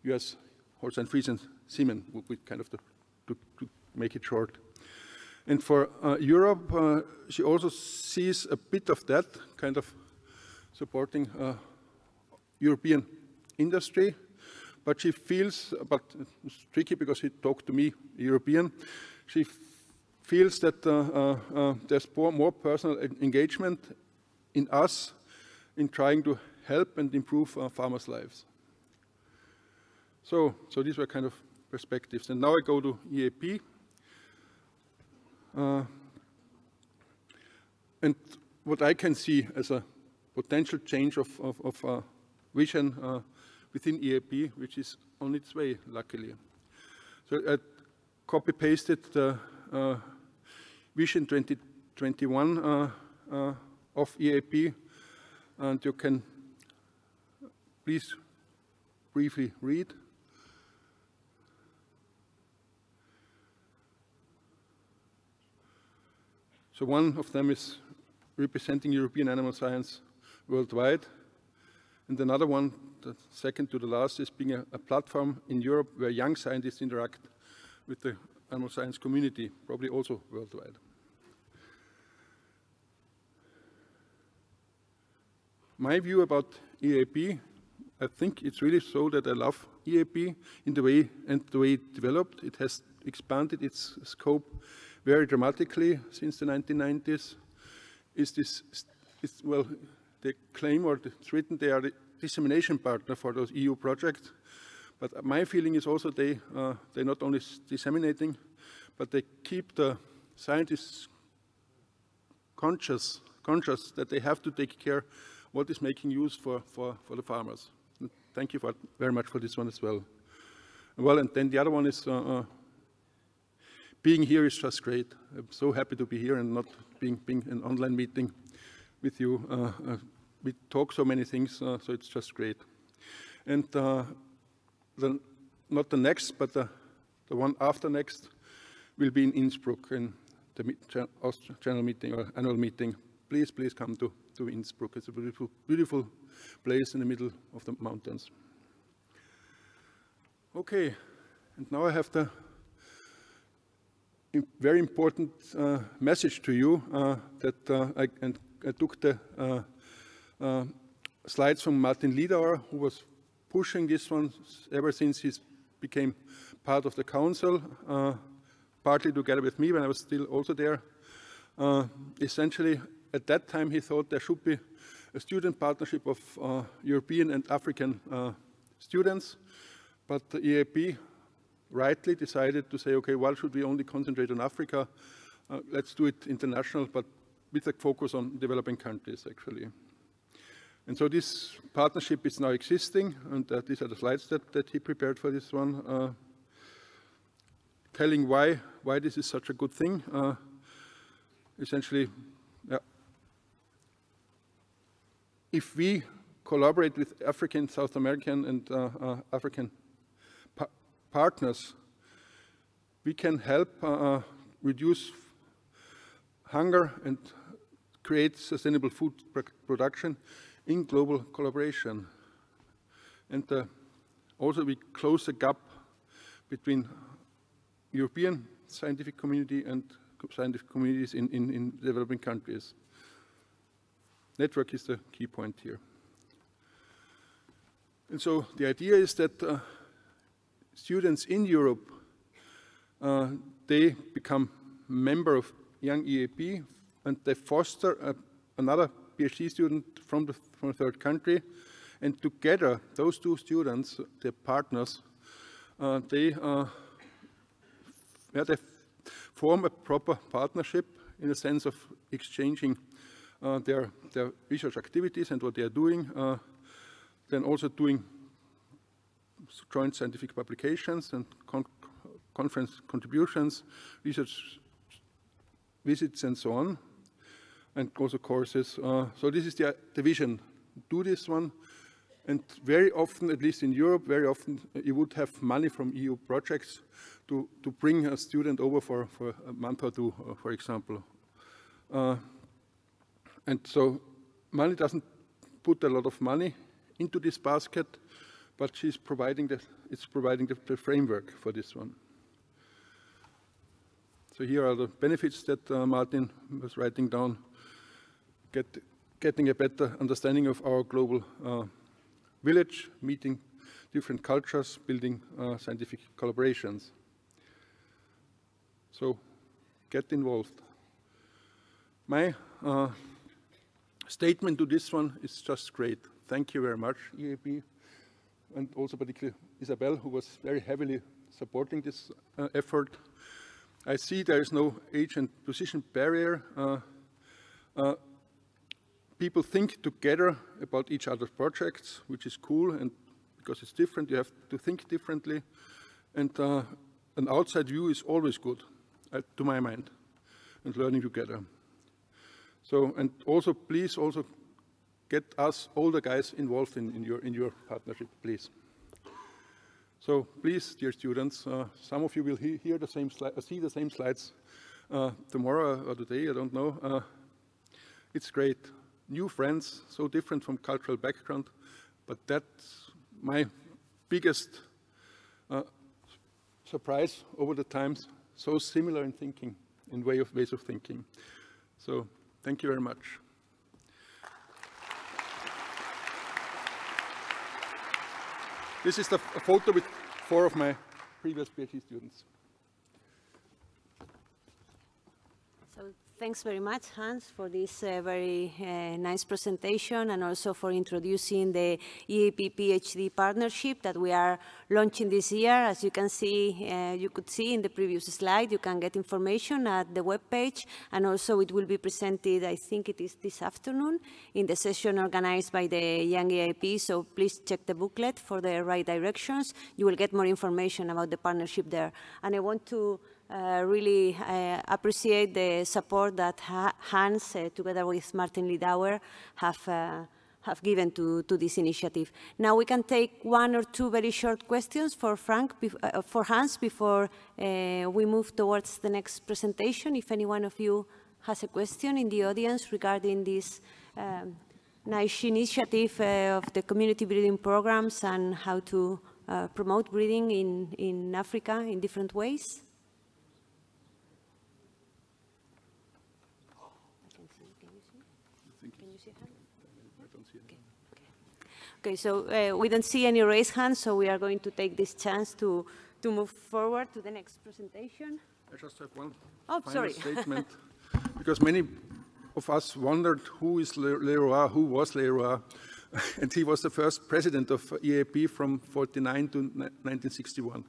US Holstein Friesian semen would be kind of to make it short. And for Europe, she also sees a bit of that, kind of supporting European industry. But she feels, but it's tricky because she talked to me, European, she feels that there's more personal engagement in us in trying to help and improve farmers' lives. So these were kind of perspectives. And now I go to EAP. And what I can see as a potential change of vision within EAP, which is on its way, luckily. So I copy-pasted the Vision 2021 of EAP, and you can please briefly read. So one of them is representing European animal science worldwide, and another one the second to the last is being a platform in Europe where young scientists interact with the animal science community, probably also worldwide. My view about EAAP, I think it's really so that I love EAAP in the way it developed. It has expanded its scope very dramatically since the 1990s. Well, they claim, or it's written, they are the dissemination partner for those EU projects. But my feeling is also they're not only disseminating, but they keep the scientists conscious that they have to take care what is making use for the farmers. And thank you very much for this one as well. Well, and then the other one is being here is just great. I'm so happy to be here and not being an online meeting with you. We talk so many things, so it's just great. And not the next, but the one after next will be in Innsbruck in the general meeting or annual meeting. Please come to Innsbruck. It's a beautiful, beautiful place in the middle of the mountains. Okay, and now I have the very important message to you that I took the slides from Martin Liedauer, who was pushing this one ever since he became part of the council, partly together with me when I was still also there. Essentially, at that time, he thought there should be a student partnership of European and African students, but the EAAP rightly decided to say, okay, why should we only concentrate on Africa? Let's do it international, but with a focus on developing countries, actually. And so this partnership is now existing, and these are the slides that he prepared for this one, telling why this is such a good thing. Essentially, if we collaborate with African, South American, and African partners, we can help reduce hunger and create sustainable food production in global collaboration. And also we close the gap between European scientific community and scientific communities in developing countries. Network is the key point here. And so the idea is that students in Europe, they become member of Young EAAP, and they foster another PhD student from a third country, and together, those two students, their partners, they form a proper partnership in the sense of exchanging their research activities and what they are doing, then also doing joint scientific publications and conference contributions, research visits and so on, and also courses. So this is the vision. Do this one, and very often, at least in Europe, very often you would have money from EU projects to bring a student over for a month or two, for example. And so money doesn't put a lot of money into this basket, but it's providing the framework for this one. So here are the benefits that Martin was writing down. Getting a better understanding of our global village, meeting different cultures, building scientific collaborations. So get involved. My statement to this one is just great. Thank you very much, EAAP, and also particularly Isabel, who was very heavily supporting this effort. I see there is no age and position barrier. People think together about each other's projects, which is cool, and because it's different, you have to think differently. And an outside view is always good, to my mind, and learning together. So, and also, please also get us, all the guys, involved in your partnership, please. So, please, dear students, some of you will hear the same see the same slides tomorrow or today, I don't know. It's great. New friends, so different from cultural background, but that's my biggest surprise over the times, so similar in thinking, in ways of thinking. So thank you very much. This is a photo with 4 of my previous PhD students. So thanks very much, Hans, for this very nice presentation, and also for introducing the EAAP PhD partnership that we are launching this year. As you can see, you could see in the previous slide, you can get information at the webpage, and also it will be presented, I think it is this afternoon, in the session organized by the Young EAAP, so please check the booklet for the right directions. You will get more information about the partnership there. And I want to really appreciate the support that Hans, together with Martin Lidauer, have given to this initiative. Now we can take 1 or 2 very short questions for Hans before we move towards the next presentation. If any one of you has a question in the audience regarding this nice initiative of the community breeding programs and how to promote breeding in Africa in different ways. Okay, so we don't see any raised hands, so we are going to take this chance to move forward to the next presentation. I just have one final statement, because many of us wondered who is Leroy, who was Leroy, and he was the first president of EAAP from 1949 to 1961.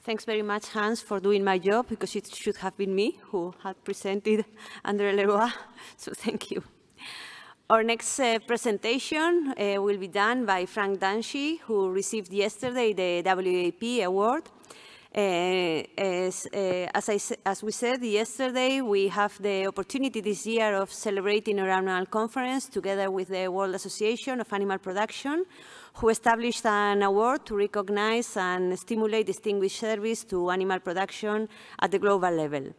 Thanks very much, Hans, for doing my job, because it should have been me who had presented André Leroy, so thank you. Our next presentation will be done by Frank Danshi, who received yesterday the EAAP award. As we said yesterday, we have the opportunity this year of celebrating our annual conference together with the World Association of Animal Production, who established an award to recognize and stimulate distinguished service to animal production at the global level.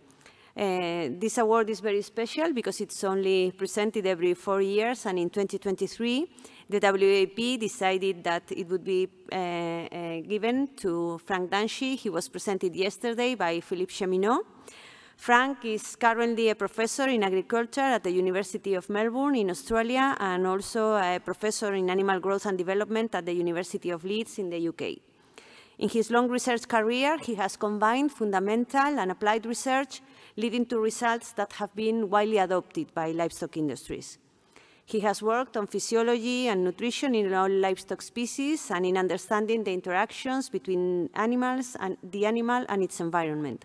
This award is very special because it's only presented every 4 years, and in 2023, the EAAP decided that it would be given to Frank Danshi. He was presented yesterday by Philippe Cheminot. Frank is currently a professor in agriculture at the University of Melbourne in Australia, and also a professor in animal growth and development at the University of Leeds in the UK. In his long research career, he has combined fundamental and applied research, leading to results that have been widely adopted by livestock industries. He has worked on physiology and nutrition in all livestock species and in understanding the interactions between animals and the animal and its environment,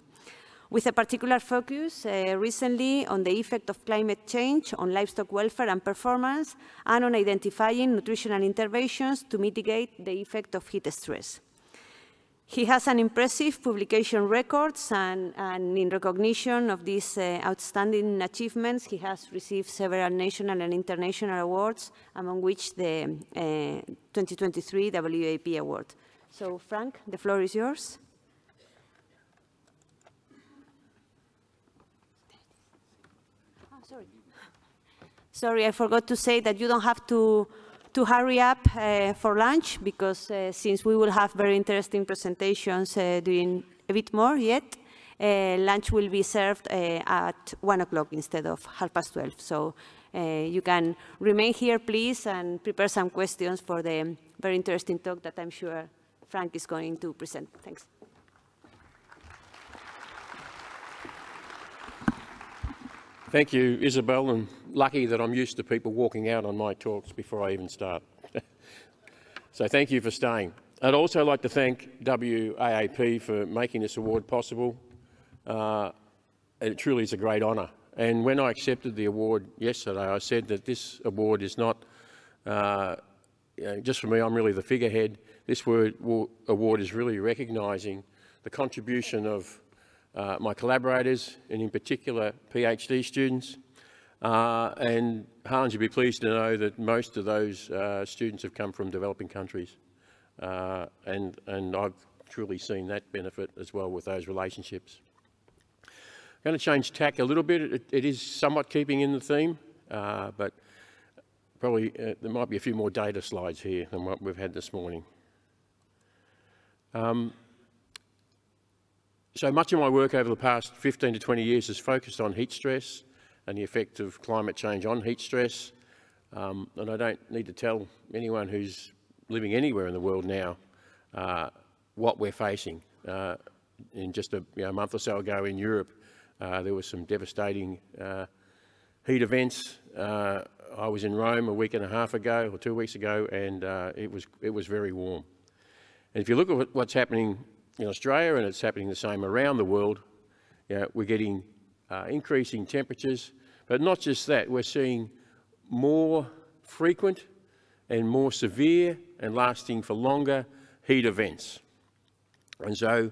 with a particular focus recently on the effect of climate change on livestock welfare and performance, and on identifying nutritional interventions to mitigate the effect of heat stress. He has an impressive publication records, and in recognition of these outstanding achievements, he has received several national and international awards, among which the 2023 EAAP award. So, Frank, the floor is yours. Oh, sorry. Sorry, I forgot to say that you don't have to hurry up for lunch, because since we will have very interesting presentations doing a bit more yet, lunch will be served at 1 o'clock instead of 12:30. So you can remain here, please, and prepare some questions for the very interesting talk that I'm sure Frank is going to present. Thanks. Thank you, Isabel, and lucky that I'm used to people walking out on my talks before I even start. So thank you for staying. I'd also like to thank EAAP for making this award possible. It truly is a great honour. And when I accepted the award yesterday, I said that this award is not, just for me, I'm really the figurehead. This award is really recognising the contribution of my collaborators, and in particular PhD students. And Hans, you'll be pleased to know that most of those students have come from developing countries. And I've truly seen that benefit as well with those relationships. going to change tack a little bit. It is somewhat keeping in the theme, but probably there might be a few more data slides here than what we've had this morning. So much of my work over the past 15 to 20 years has focused on heat stress and the effect of climate change on heat stress. And I don't need to tell anyone who's living anywhere in the world now what we're facing. In just a month or so ago in Europe, there were some devastating heat events. I was in Rome a week and a half ago, or 2 weeks ago, and it was very warm. And if you look at what's happening in Australia, and it's happening the same around the world, we're getting increasing temperatures, but not just that, we're seeing more frequent and more severe and lasting for longer heat events. And so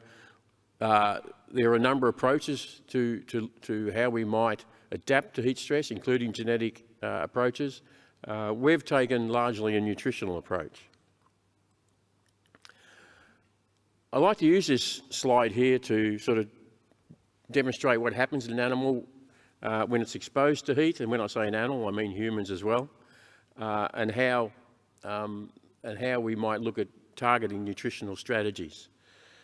there are a number of approaches to how we might adapt to heat stress, including genetic approaches. We've taken largely a nutritional approach. I like to use this slide here to sort of demonstrate what happens in an animal when it's exposed to heat, and when I say an animal, I mean humans as well, and how we might look at targeting nutritional strategies.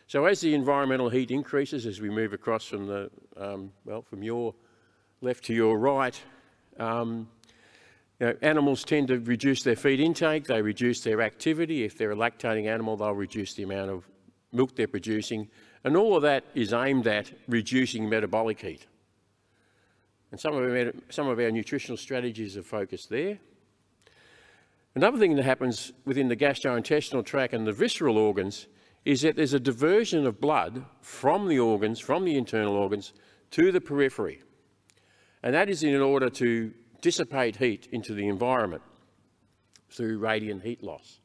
So as the environmental heat increases, as we move across from the from your left to your right, animals tend to reduce their feed intake. They reduce their activity. If they're a lactating animal, they'll reduce the amount of milk they're producing, and all of that is aimed at reducing metabolic heat. And some of our nutritional strategies are focused there. Another thing that happens within the gastrointestinal tract and the visceral organs is that there's a diversion of blood from the organs, from the internal organs, to the periphery. And that is in order to dissipate heat into the environment through radiant heat loss.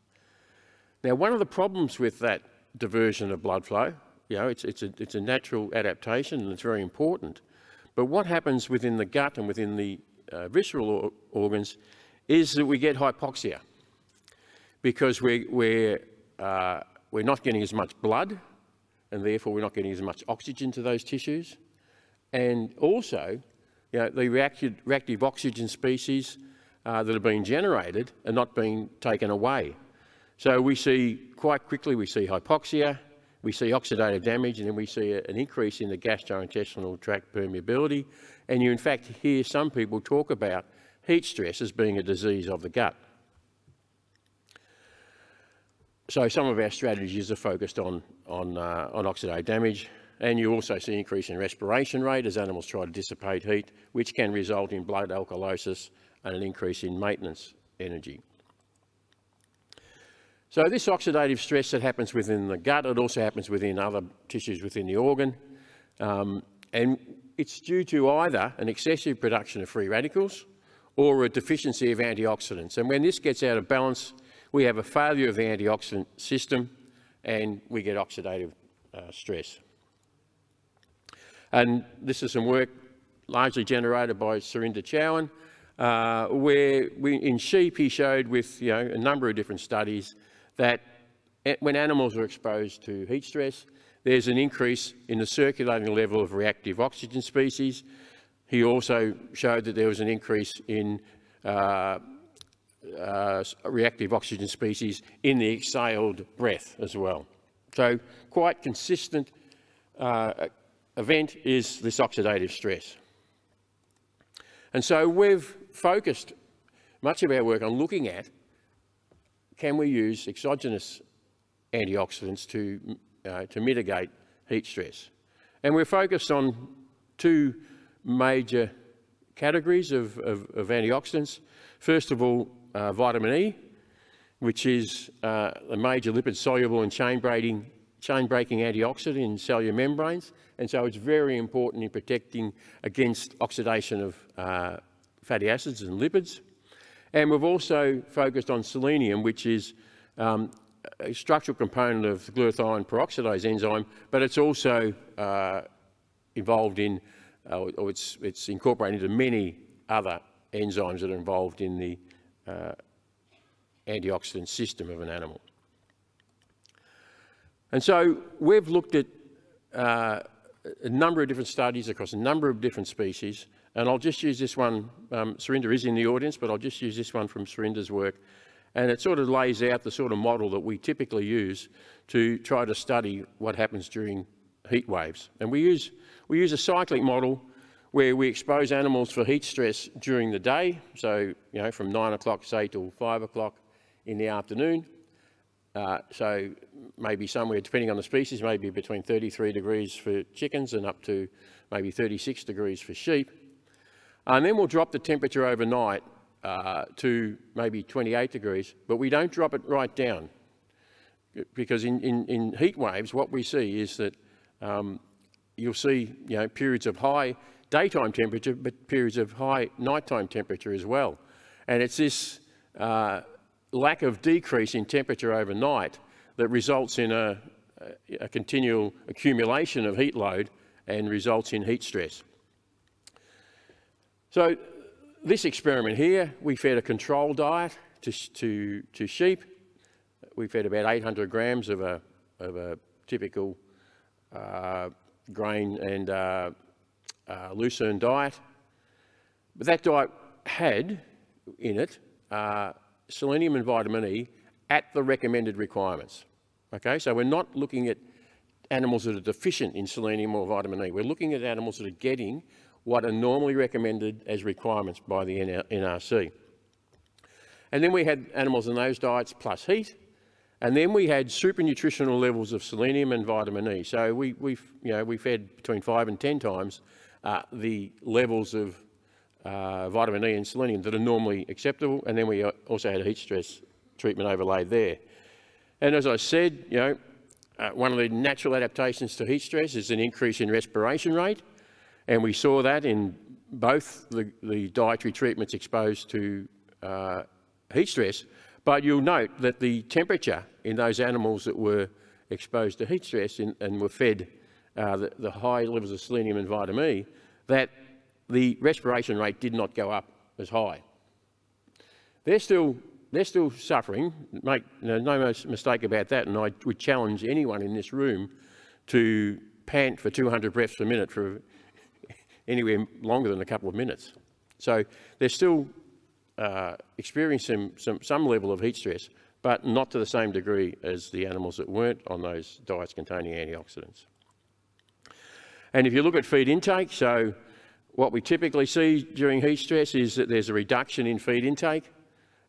Now, one of the problems with that diversion of blood flow, it's a natural adaptation and it's very important. But what happens within the gut and within the visceral organs is that we get hypoxia because we're not getting as much blood, and therefore we're not getting as much oxygen to those tissues. And also, the reactive oxygen species that are being generated are not being taken away. So we see, quite quickly, we see hypoxia, we see oxidative damage, and then we see an increase in the gastrointestinal tract permeability. And you, in fact, hear some people talk about heat stress as being a disease of the gut. So some of our strategies are focused on oxidative damage, and you also see an increase in respiration rate as animals try to dissipate heat, which can result in blood alkalosis and an increase in maintenance energy. So this oxidative stress that happens within the gut, it also happens within other tissues within the organ, and it's due to either an excessive production of free radicals or a deficiency of antioxidants. And when this gets out of balance, we have a failure of the antioxidant system and we get oxidative stress. And this is some work largely generated by Surinder Chauhan, where in sheep he showed with a number of different studies that when animals are exposed to heat stress, there's an increase in the circulating level of reactive oxygen species. He also showed that there was an increase in reactive oxygen species in the exhaled breath as well. So quite consistent event is this oxidative stress. And so we've focused much of our work on looking at, can we use exogenous antioxidants to mitigate heat stress? And we're focused on two major categories of antioxidants. First of all, vitamin E, which is a major lipid-soluble and chain-breaking antioxidant in cellular membranes, and so it's very important in protecting against oxidation of fatty acids and lipids. And we've also focused on selenium, which is a structural component of the glutathione peroxidase enzyme, but it's also involved in, or it's incorporated into many other enzymes that are involved in the antioxidant system of an animal. And so we've looked at a number of different studies across a number of different species, and I'll just use this one. Surinder is in the audience, but I'll just use this one from Surinder's work, and it sort of lays out the sort of model that we typically use to try to study what happens during heat waves. And we use a cyclic model where we expose animals for heat stress during the day, so from 9 o'clock, say, till 5 o'clock in the afternoon. So maybe somewhere, depending on the species, maybe between 33 degrees for chickens and up to maybe 36 degrees for sheep. And then we'll drop the temperature overnight to maybe 28 degrees, but we don't drop it right down. Because in heat waves, what we see is that you'll see periods of high daytime temperature, but periods of high nighttime temperature as well. And it's this lack of decrease in temperature overnight that results in a continual accumulation of heat load and results in heat stress. So this experiment here, we fed a control diet to sheep. We fed about 800 grams of a typical grain and lucerne diet. But that diet had in it selenium and vitamin E at the recommended requirements. Okay, so we're not looking at animals that are deficient in selenium or vitamin E. We're looking at animals that are getting what are normally recommended as requirements by the NRC. And then we had animals in those diets plus heat, and then we had supernutritional levels of selenium and vitamin E. So we fed between 5 and 10 times the levels of vitamin E and selenium that are normally acceptable, and then we also had a heat stress treatment overlaid there. And as I said, one of the natural adaptations to heat stress is an increase in respiration rate, and we saw that in both the dietary treatments exposed to heat stress. But you'll note that the temperature in those animals that were exposed to heat stress and were fed the high levels of selenium and vitamin E, that the respiration rate did not go up as high. They're still suffering, make no mistake about that, and I would challenge anyone in this room to pant for 200 breaths per minute for anywhere longer than a couple of minutes. So they're still experiencing some level of heat stress, but not to the same degree as the animals that weren't on those diets containing antioxidants. And if you look at feed intake, so what we typically see during heat stress is that there's a reduction in feed intake,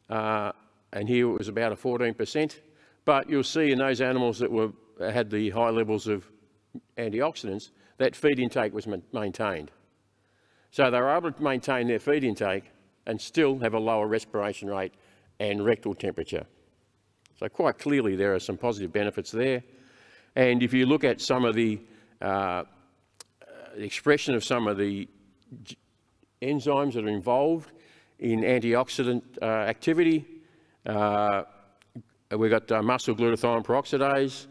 and here it was about a 14%, but you'll see in those animals that had the high levels of antioxidants, that feed intake was maintained. So they were able to maintain their feed intake and still have a lower respiration rate and rectal temperature. So quite clearly there are some positive benefits there. And if you look at some of the expression of some of the enzymes that are involved in antioxidant activity, we've got muscle glutathione peroxidase.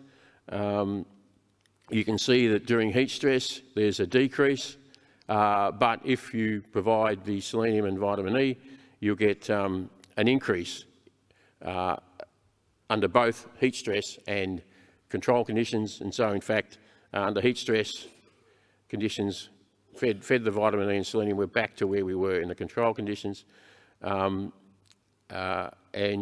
You can see that during heat stress there's a decrease, but if you provide the selenium and vitamin E, you'll get an increase under both heat stress and control conditions. And so in fact, under heat stress conditions, fed the vitamin E and selenium, we're back to where we were in the control conditions. And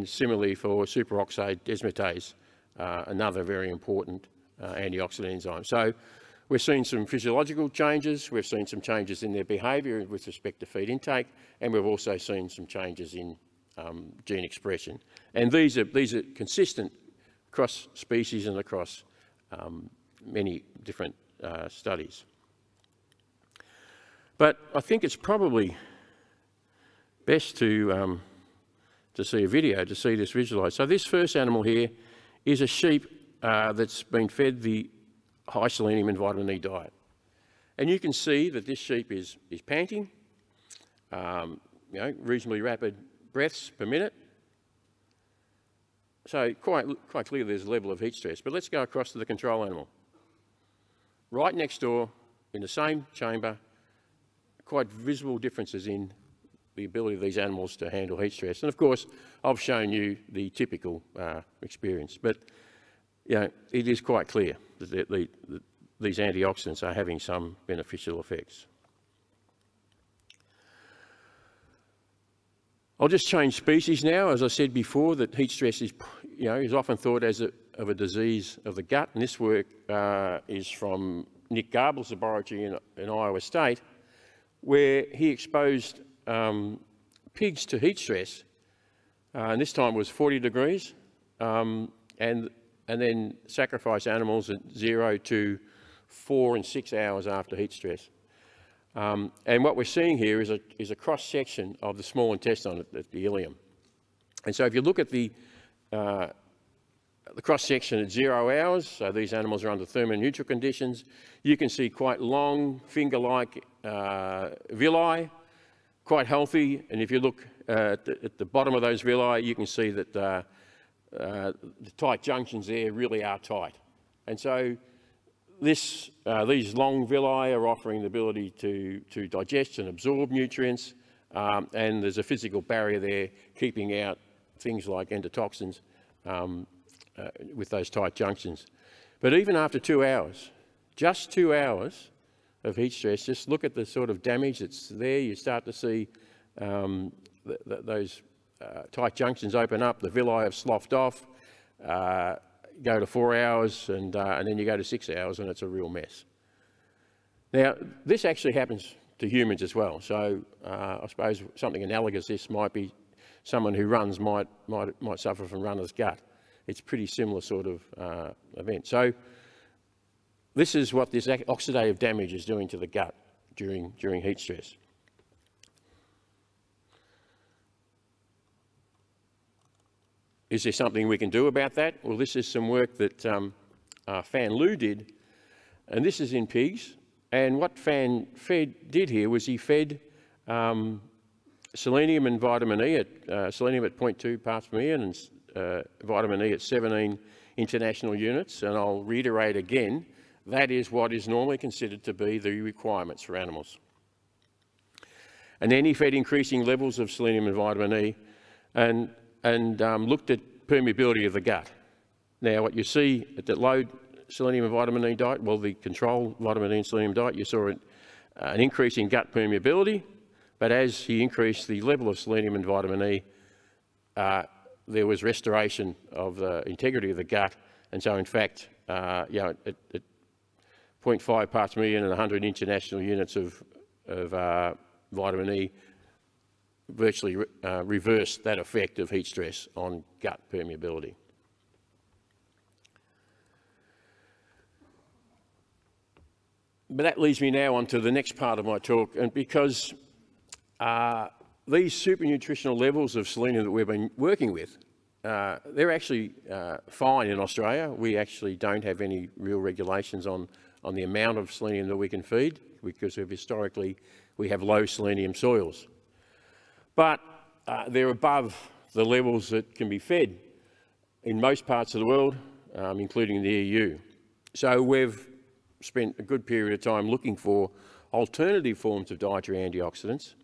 similarly for superoxide dismutase, another very important antioxidant enzyme. So we're seeing some physiological changes, we've seen some changes in their behaviour with respect to feed intake, and we've also seen some changes in gene expression. And these are consistent across species and across many different studies. But I think it's probably best to see a video to see this visualised. So this first animal here is a sheep that's been fed the high selenium and vitamin E diet. And you can see that this sheep is panting, reasonably rapid breaths per minute. So quite clearly there's a level of heat stress. But let's go across to the control animal. Right next door, in the same chamber, quite visible differences in the ability of these animals to handle heat stress. And of course, I've shown you the typical experience, but it is quite clear that these antioxidants are having some beneficial effects. I'll just change species now. As I said before, that heat stress is, is often thought as of a disease of the gut, and this work is from Nick Garble's laboratory in Iowa State, where he exposed pigs to heat stress, and this time was 40 degrees, and then sacrificed animals at 0 to 4 and 6 hours after heat stress. And what we're seeing here is a cross-section of the small intestine at the ileum. And so if you look at the cross-section at 0 hours, so these animals are under thermoneutral conditions, you can see quite long, finger-like villi, quite healthy. And if you look at the bottom of those villi, you can see that the tight junctions there really are tight. And so these long villi are offering the ability to digest and absorb nutrients, and there's a physical barrier there keeping out things like endotoxins with those tight junctions. But even after 2 hours, just 2 hours of heat stress, just look at the sort of damage that's there. You start to see those tight junctions open up, the villi have sloughed off, go to 4 hours, and then you go to 6 hours, and it's a real mess. Now, this actually happens to humans as well. So I suppose something analogous this might be someone who runs might suffer from runner's gut. It's a pretty similar sort of event. So this is what this oxidative damage is doing to the gut during heat stress. Is there something we can do about that? Well, this is some work that Fan Lu did, and this is in pigs. And what Fan did here was he fed selenium and vitamin E at selenium at 0.2 parts per million and vitamin E at 17 international units. And I'll reiterate again, that is what is normally considered to be the requirements for animals. And then he fed increasing levels of selenium and vitamin E and looked at permeability of the gut. Now, what you see at the low selenium and vitamin E diet, well, the control vitamin E and selenium diet, you saw an increase in gut permeability, but as he increased the level of selenium and vitamin E, there was restoration of the integrity of the gut, and so in fact, at 0.5 parts per million and 100 international units of vitamin E, virtually reversed that effect of heat stress on gut permeability. But that leads me now on to the next part of my talk, and because these supernutritional levels of selenium that we've been working with, they're actually fine in Australia. We actually don't have any real regulations on the amount of selenium that we can feed, because historically we have low selenium soils. But they're above the levels that can be fed in most parts of the world, including the EU. So we've spent a good period of time looking for alternative forms of dietary antioxidants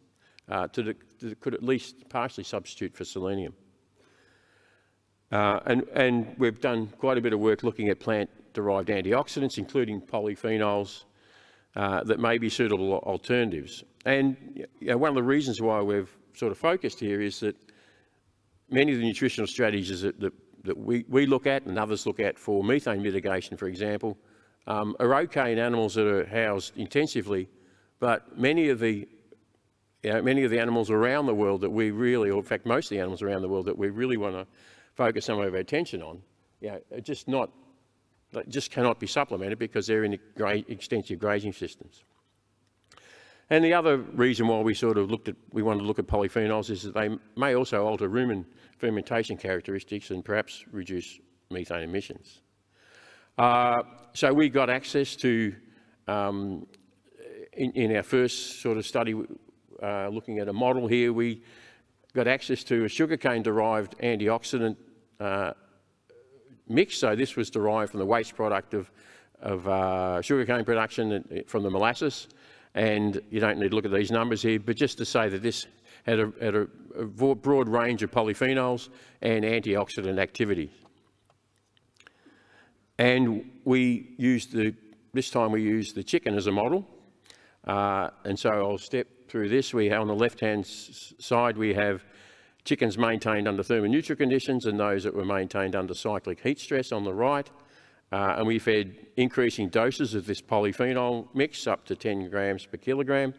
that could at least partially substitute for selenium. And we've done quite a bit of work looking at plant-derived antioxidants, including polyphenols, that may be suitable alternatives. And one of the reasons why we've sort of focused here is that many of the nutritional strategies that we look at and others look at for methane mitigation, for example, are okay in animals that are housed intensively, but many of the animals around the world that we really, or in fact most of the animals around the world that we really want to focus some of our attention on, are just cannot be supplemented because they're in extensive grazing systems. And the other reason why we wanted to look at polyphenols is that they may also alter rumen fermentation characteristics and perhaps reduce methane emissions. So we got access to, in our first sort of study, looking at a model here, we got access to a sugarcane-derived antioxidant mix. So this was derived from the waste product of sugarcane production from the molasses. And you don't need to look at these numbers here, but just to say that this had a broad range of polyphenols and antioxidant activity. And we used this time we use the chicken as a model. And so I'll step through this. We have on the left-hand side, we have chickens maintained under thermoneutral conditions and those that were maintained under cyclic heat stress on the right. And we fed increasing doses of this polyphenol mix up to 10 grams per kilogram.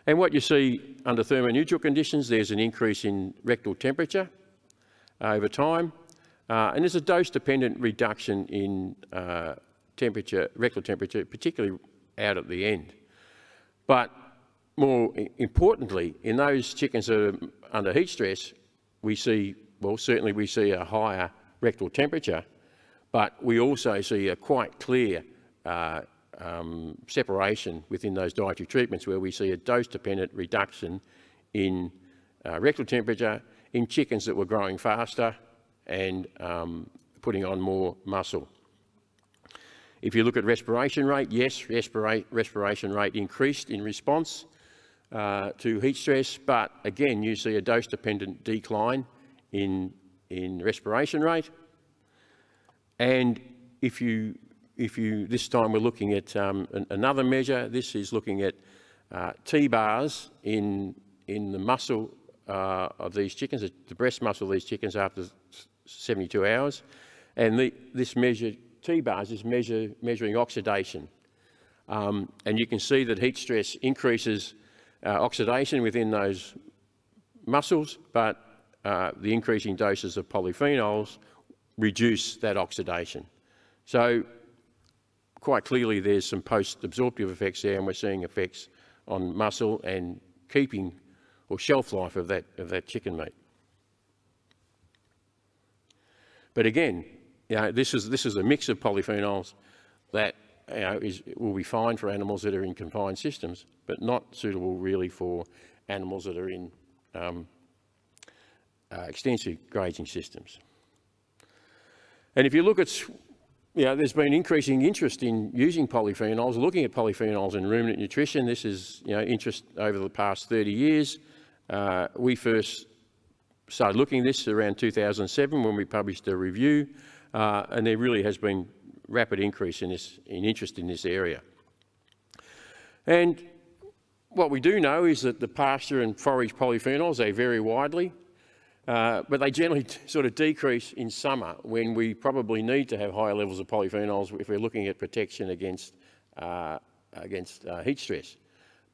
And what you see under thermoneutral conditions, there's an increase in rectal temperature over time. And there's a dose-dependent reduction in rectal temperature, particularly out at the end. But more importantly, in those chickens that are under heat stress, we see, well, certainly we see a higher rectal temperature, but we also see a quite clear separation within those dietary treatments where we see a dose-dependent reduction in rectal temperature in chickens that were growing faster and putting on more muscle. If you look at respiration rate, yes, respiration rate increased in response to heat stress, but again, you see a dose-dependent decline in respiration rate. And if you this time we're looking at another measure. This is looking at T-bars in the muscle of these chickens, the breast muscle of these chickens after 72 hours. And this measure, T-bars, is measuring oxidation. And you can see that heat stress increases oxidation within those muscles, but the increasing doses of polyphenols reduce that oxidation. So quite clearly there's some post-absorptive effects there, and we're seeing effects on muscle and keeping or shelf life of that chicken meat. But again, you know, this is a mix of polyphenols that will be fine for animals that are in confined systems, but not suitable really for animals that are in extensive grazing systems. And if you look at, there's been increasing interest in using polyphenols, looking at polyphenols in ruminant nutrition. This is, interest over the past 30 years. We first started looking at this around 2007 when we published a review, and there really has been rapid increase in interest in this area. And what we do know is that the pasture and forage polyphenols, they vary widely, but they generally sort of decrease in summer when we probably need to have higher levels of polyphenols if we're looking at protection against heat stress.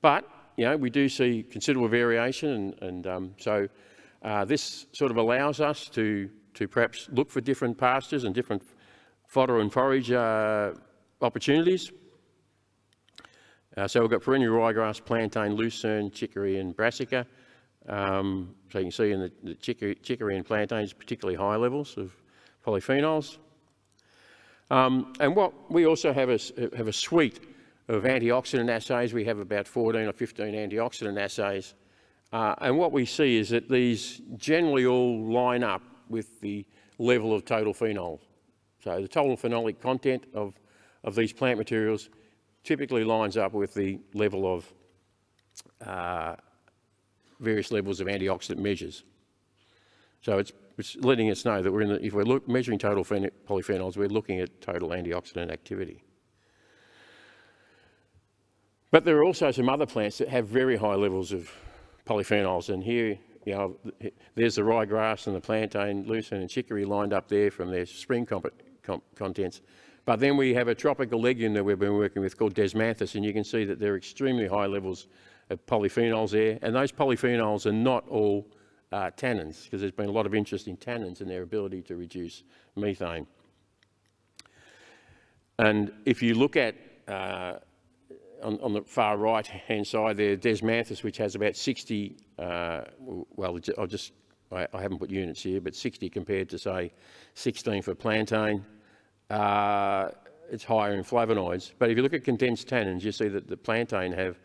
But we do see considerable variation, and so this sort of allows us to perhaps look for different pastures and different fodder and forage opportunities. So we've got perennial ryegrass, plantain, lucerne, chicory and brassica. So you can see in the chicory and plantains particularly high levels of polyphenols. And what we also have a suite of antioxidant assays. We have about 14 or 15 antioxidant assays. And what we see is that these generally all line up with the level of total phenol. So the total phenolic content of these plant materials typically lines up with the level of various levels of antioxidant measures. So it's letting us know that if we're measuring total polyphenols, we're looking at total antioxidant activity. But there are also some other plants that have very high levels of polyphenols, and here, there's the ryegrass and the plantain, lucerne and chicory lined up there from their spring contents. But then we have a tropical legume that we've been working with called desmanthus, and you can see that there are extremely high levels of polyphenols there, and those polyphenols are not all tannins, because there's been a lot of interest in tannins and their ability to reduce methane. And if you look at on the far right hand side there, desmanthus, which has about 60, well, I haven't put units here, but 60 compared to say 16 for plantain. It's higher in flavonoids. But if you look at condensed tannins, you see that the plantain have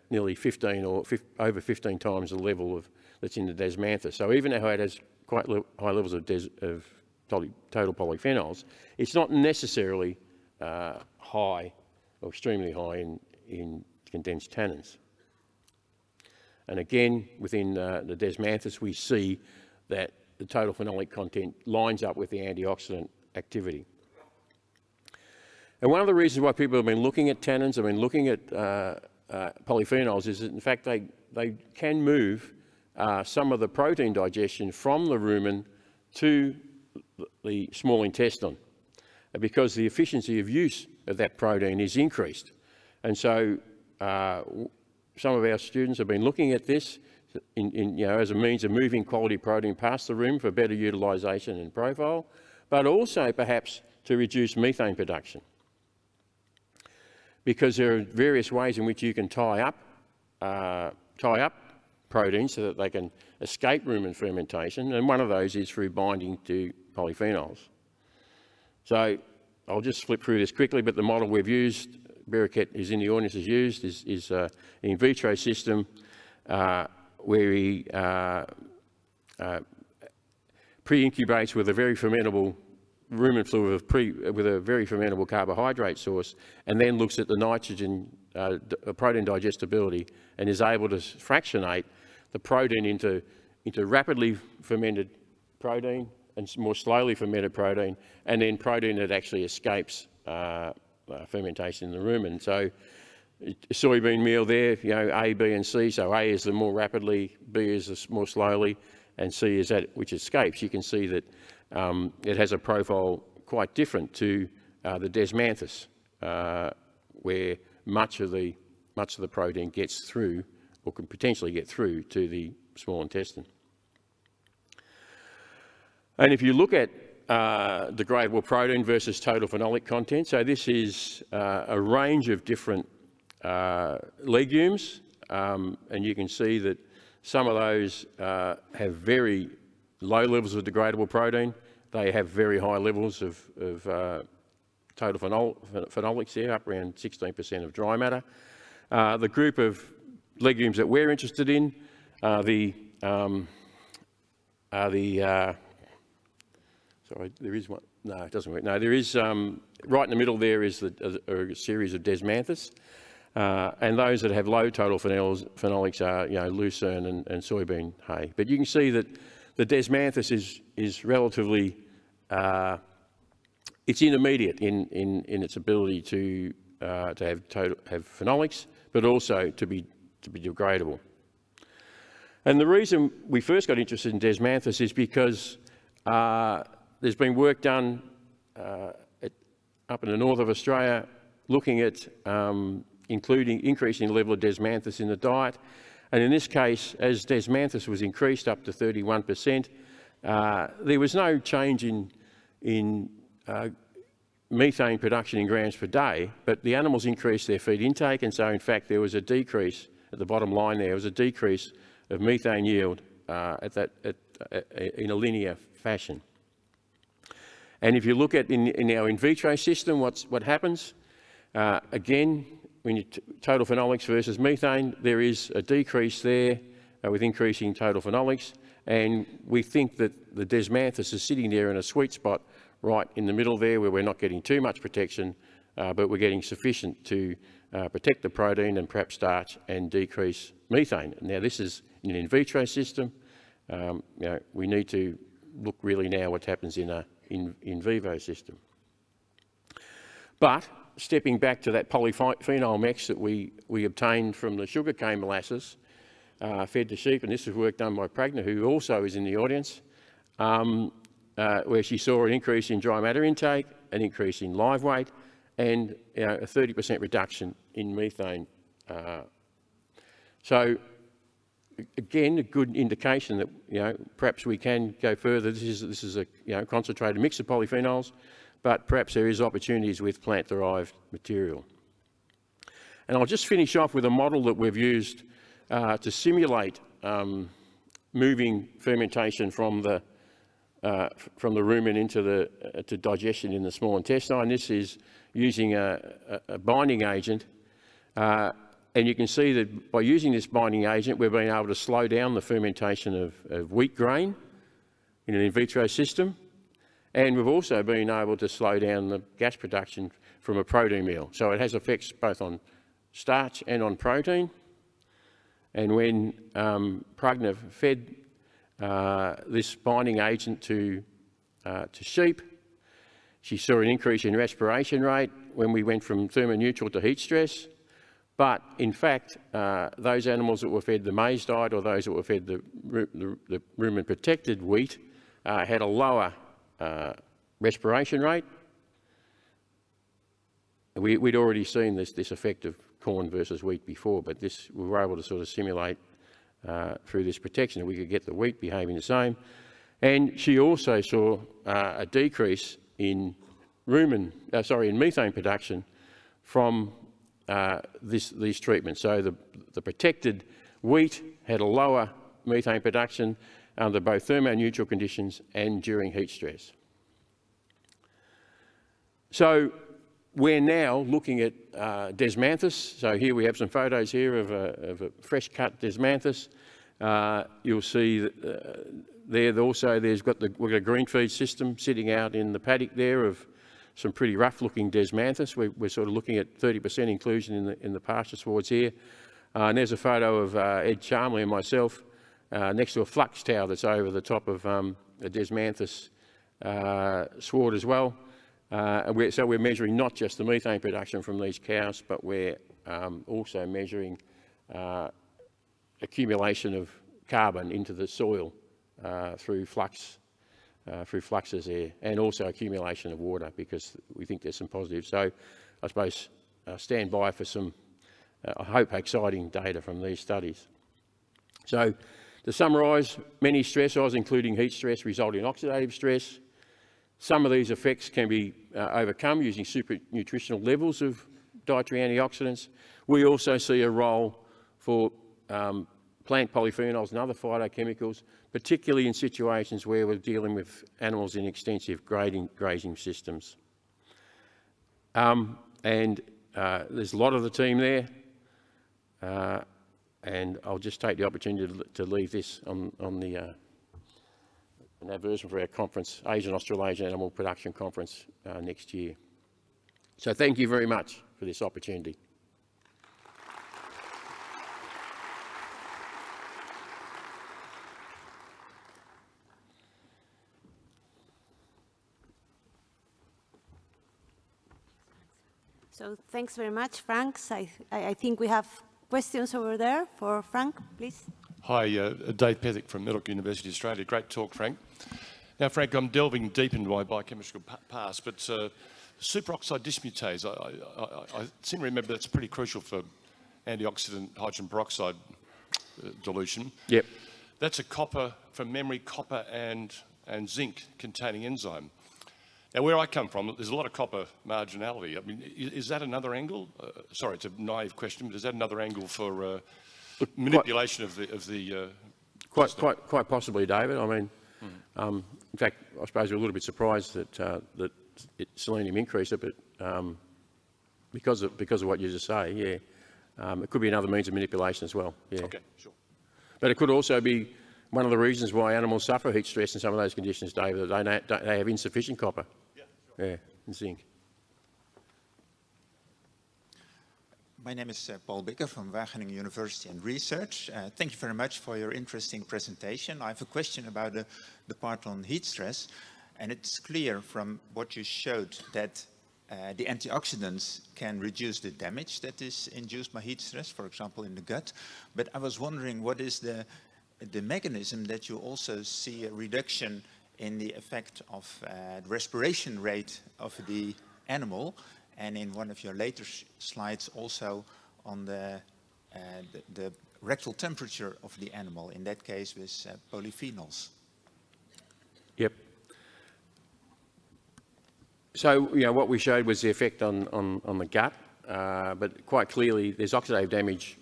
nearly 15 or over 15 times the level that's in the desmanthus. So even though it has quite high levels of total polyphenols, it's not necessarily high or extremely high in condensed tannins. And again, within the desmanthus, we see that the total phenolic content lines up with the antioxidant activity. And one of the reasons why people have been looking at tannins, have been looking at polyphenols, is that in fact they can move some of the protein digestion from the rumen to the small intestine, because the efficiency of use of that protein is increased. And so some of our students have been looking at this as a means of moving quality protein past the rumen for better utilisation and profile, but also perhaps to reduce methane production. Because there are various ways in which you can tie up proteins so that they can escape rumen fermentation, and one of those is through binding to polyphenols. So I'll just flip through this quickly, but the model we've used, Bereket is in the audience, has used is an in vitro system where he pre-incubates with a very fermentable rumen fluid with a very fermentable carbohydrate source, and then looks at the nitrogen protein digestibility and is able to fractionate the protein into rapidly fermented protein and more slowly fermented protein, and then protein that actually escapes fermentation in the rumen. So soybean meal there, A, B and C, so A is the more rapidly, B is the more slowly, and C is that which escapes. You can see that it has a profile quite different to the desmanthus, where much of the protein gets through, or can potentially get through, to the small intestine. And if you look at degradable protein versus total phenolic content, so this is a range of different legumes, and you can see that some of those have very low levels of degradable protein. They have very high levels of total phenolics there, up around 16% of dry matter. The group of legumes that we're interested in are sorry, there is one. No, it doesn't work. No, there is, right in the middle there is a series of desmanthus. And those that have low total phenolics are, lucerne and soybean hay. But you can see that the desmanthus is relatively, it's intermediate in its ability to have phenolics, but also to be degradable. And the reason we first got interested in desmanthus is because there's been work done up in the north of Australia looking at increasing the level of desmanthus in the diet. And in this case, as desmanthus was increased up to 31%, there was no change in methane production in grams per day, but the animals increased their feed intake, and so in fact there was a decrease at the bottom line there, was a decrease of methane yield in a linear fashion. And if you look at in our in vitro system, what happens? Again, when you total phenolics versus methane, there is a decrease there with increasing total phenolics, and we think that the desmanthus is sitting there in a sweet spot right in the middle there, where we're not getting too much protection, but we're getting sufficient to protect the protein and perhaps starch and decrease methane. Now this is in an in vitro system. We need to look really now what happens in a in vivo system. But stepping back to that polyphenol mix that we obtained from the sugarcane molasses fed to sheep, and this is work done by Pragna, who also is in the audience, where she saw an increase in dry matter intake, an increase in live weight, and a 30% reduction in methane. So again, a good indication that perhaps we can go further. This is a concentrated mix of polyphenols, but perhaps there is opportunities with plant-derived material. And I'll just finish off with a model that we've used to simulate moving fermentation from the rumen into to digestion in the small intestine. This is using a binding agent, and you can see that by using this binding agent, we've been able to slow down the fermentation of wheat grain in an in vitro system, and we've also been able to slow down the gas production from a protein meal. So it has effects both on starch and on protein. And when Pragna fed this binding agent to sheep, she saw an increase in respiration rate, when we went from thermoneutral to heat stress, but in fact, those animals that were fed the maize diet or those that were fed the rumen-protected wheat had a lower respiration rate. We'd already seen this effect of corn versus wheat before, but this we were able to sort of simulate through this protection that we could get the wheat behaving the same. And she also saw a decrease in in methane production from these treatments. So the protected wheat had a lower methane production under both thermoneutral conditions and during heat stress. So we're now looking at desmanthus. So here we have some photos here of a fresh cut desmanthus. You'll see that there also we've got a green feed system sitting out in the paddock there of some pretty rough looking desmanthus. We're sort of looking at 30% inclusion in the pasture swards here. And there's a photo of Ed Charmley and myself next to a flux tower that's over the top of a desmanthus sward as well. So we're measuring not just the methane production from these cows, but we're also measuring accumulation of carbon into the soil through fluxes there, and also accumulation of water, because we think there's some positives. So I suppose stand by for some, I hope, exciting data from these studies. So to summarise, many stressors, including heat stress, result in oxidative stress. Some of these effects can be overcome using super nutritional levels of dietary antioxidants. We also see a role for plant polyphenols and other phytochemicals, particularly in situations where we're dealing with animals in extensive grazing systems. There's a lot of the team there, and I'll just take the opportunity to leave this on the an advertisement for our conference, Asian Australasian Animal Production Conference next year. So thank you very much for this opportunity. So thanks very much, Frank. I think we have questions over there for Frank, please. Hi, Dave Pethick from Middle University, Australia. Great talk, Frank. Now, Frank, I'm delving deep into my biochemical past, but superoxide dismutase, I seem to remember that's pretty crucial for antioxidant hydrogen peroxide dilution. Yep. That's a copper, from memory, copper and zinc containing enzyme. Now, where I come from, there's a lot of copper marginality. I mean, is that another angle? Sorry, it's a naive question, but is that another angle for manipulation of the quite possibly, David. I mean, in fact, I suppose we're a little bit surprised that selenium increased it, but because of what you just say, yeah, it could be another means of manipulation as well. Yeah. Okay, sure. But it could also be one of the reasons why animals suffer heat stress in some of those conditions, David. They have insufficient copper. Yeah, sure. Yeah, and zinc. My name is Paul Bikker from Wageningen University and Research. Thank you very much for your interesting presentation. I have a question about the part on heat stress. And it's clear from what you showed that the antioxidants can reduce the damage that is induced by heat stress, for example, in the gut. But I was wondering, what is the mechanism that you also see a reduction in the effect of the respiration rate of the animal? And in one of your later slides also on the rectal temperature of the animal, in that case with polyphenols. Yep. So, you know, what we showed was the effect on the gut, but quite clearly there's oxidative damage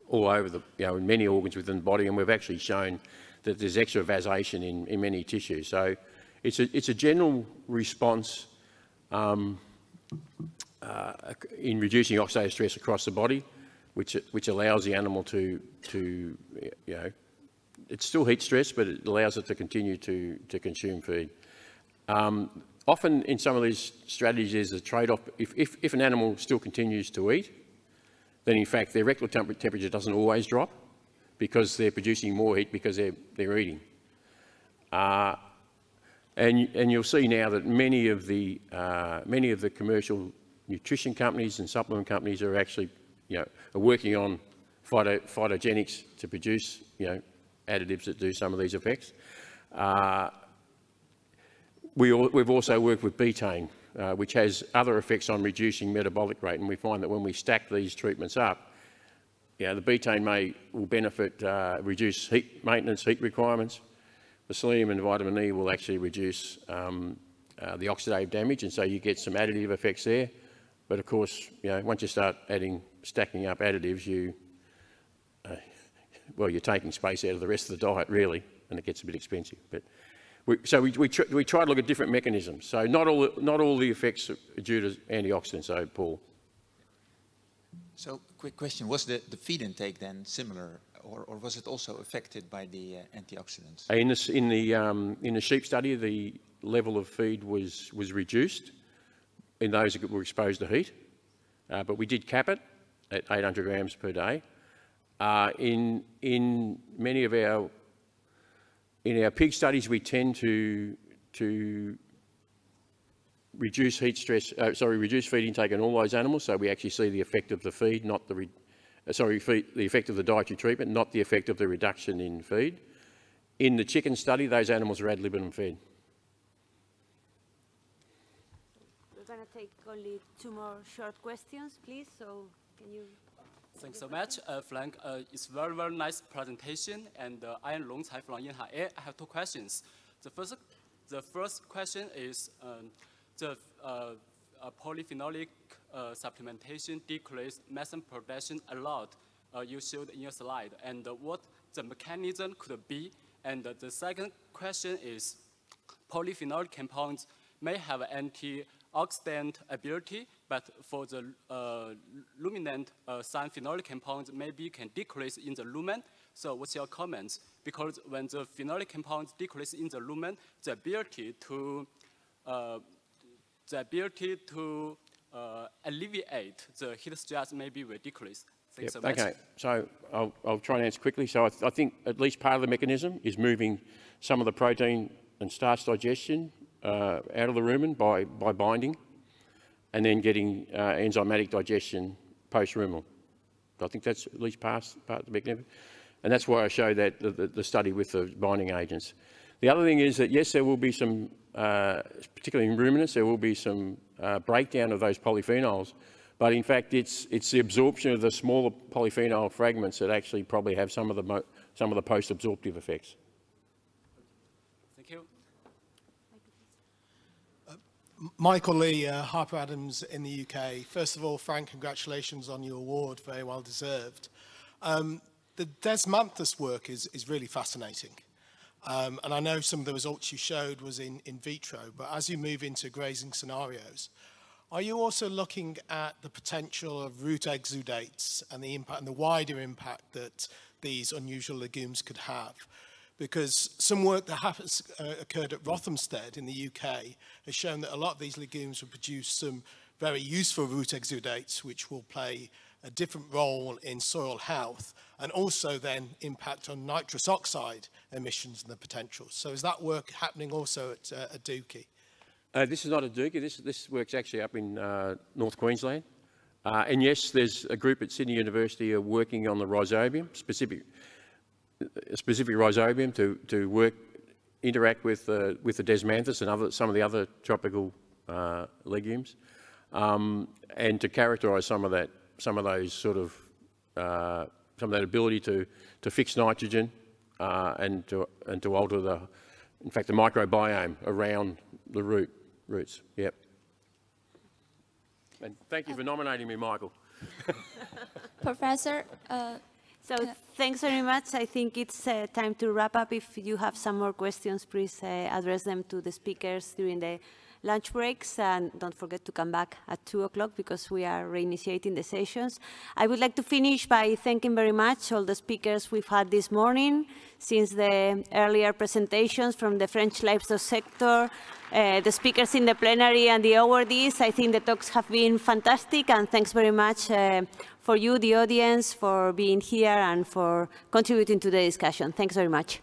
all over the, you know, in many organs within the body, and we've actually shown that there's extravasation in many tissues. So it's a general response in reducing oxidative stress across the body, which allows the animal to you know, it's still heat stress, but it allows it to continue to consume feed. Often in some of these strategies there's a trade-off. If an animal still continues to eat, then in fact their rectal temperature doesn't always drop because they're producing more heat because they're eating. And you'll see now that many of the commercial nutrition companies and supplement companies are actually, are working on phytogenics to produce, additives that do some of these effects. We've also worked with betaine, which has other effects on reducing metabolic rate, and we find that when we stack these treatments up, the betaine will benefit, reduce maintenance heat requirements. The selenium and vitamin E will actually reduce the oxidative damage, and so you get some additive effects there. But of course, once you start stacking up additives, you're taking space out of the rest of the diet, really, and it gets a bit expensive. But we try to look at different mechanisms. So not all the effects are due to antioxidants, though, Paul. So, quick question: was the feed intake then similar, or was it also affected by the antioxidants? In the sheep study, the level of feed was reduced in those that were exposed to heat, but we did cap it at 800 grams per day. In many of our pig studies, we tend to reduce reduce feed intake in all those animals, so we actually see the effect of the feed, not the effect of the dietary treatment, not the effect of the reduction in feed. In the chicken study, those animals are ad libitum fed. We're going to take only 2 more short questions, please. So, can you? Thanks so much, Frank. It's very, very nice presentation. And I am Long Cai from EAAP. I have 2 questions. The first question is the polyphenolic supplementation decreased methane production a lot. You showed in your slide, and what the mechanism could be. And the second question is, polyphenolic compounds may have antioxidant ability, but for the luminant phenolic compounds, maybe can decrease in the lumen. So what's your comments? Because when the phenolic compounds decrease in the lumen, the ability to alleviate the heat stress maybe will decrease. Thanks so much. Okay, so I'll try and answer quickly. So I think at least part of the mechanism is moving some of the protein and starch digestion out of the rumen by binding, and then getting enzymatic digestion post-ruminal. I think that's at least part of the mechanism. And that's why I showed that the study with the binding agents. The other thing is that, yes, there will be some, particularly in ruminants, there will be some breakdown of those polyphenols. But in fact, it's the absorption of the smaller polyphenol fragments that actually probably have some of the post-absorptive effects. Thank you. Michael Lee, Harper Adams in the UK. First of all, Frank, congratulations on your award, very well deserved. The Desmanthus work is really fascinating. And I know some of the results you showed was in vitro, but as you move into grazing scenarios, are you also looking at the potential of root exudates and the impact and the wider impact that these unusual legumes could have? Because some work that has occurred at Rothamsted in the UK has shown that a lot of these legumes will produce some very useful root exudates, which will play a different role in soil health and also then impact on nitrous oxide emissions and the potential. So is that work happening also at Dookie? This is not at Dookie. This work's actually up in North Queensland. And yes, there's a group at Sydney University are working on the rhizobium, specific rhizobium to interact with the Desmanthus and some of the other tropical legumes, and to characterise some of that ability to fix nitrogen and to alter the microbiome around the roots. Yep. And thank you for nominating me, Michael. Professor. So thanks very much. I think it's time to wrap up. If you have some more questions, please address them to the speakers during the lunch breaks, and don't forget to come back at 2 o'clock because we are reinitiating the sessions. I would like to finish by thanking very much all the speakers we've had this morning, since the earlier presentations from the French livestock sector, the speakers in the plenary and the awardees. I think the talks have been fantastic, and thanks very much for you, the audience, for being here and for contributing to the discussion. Thanks very much.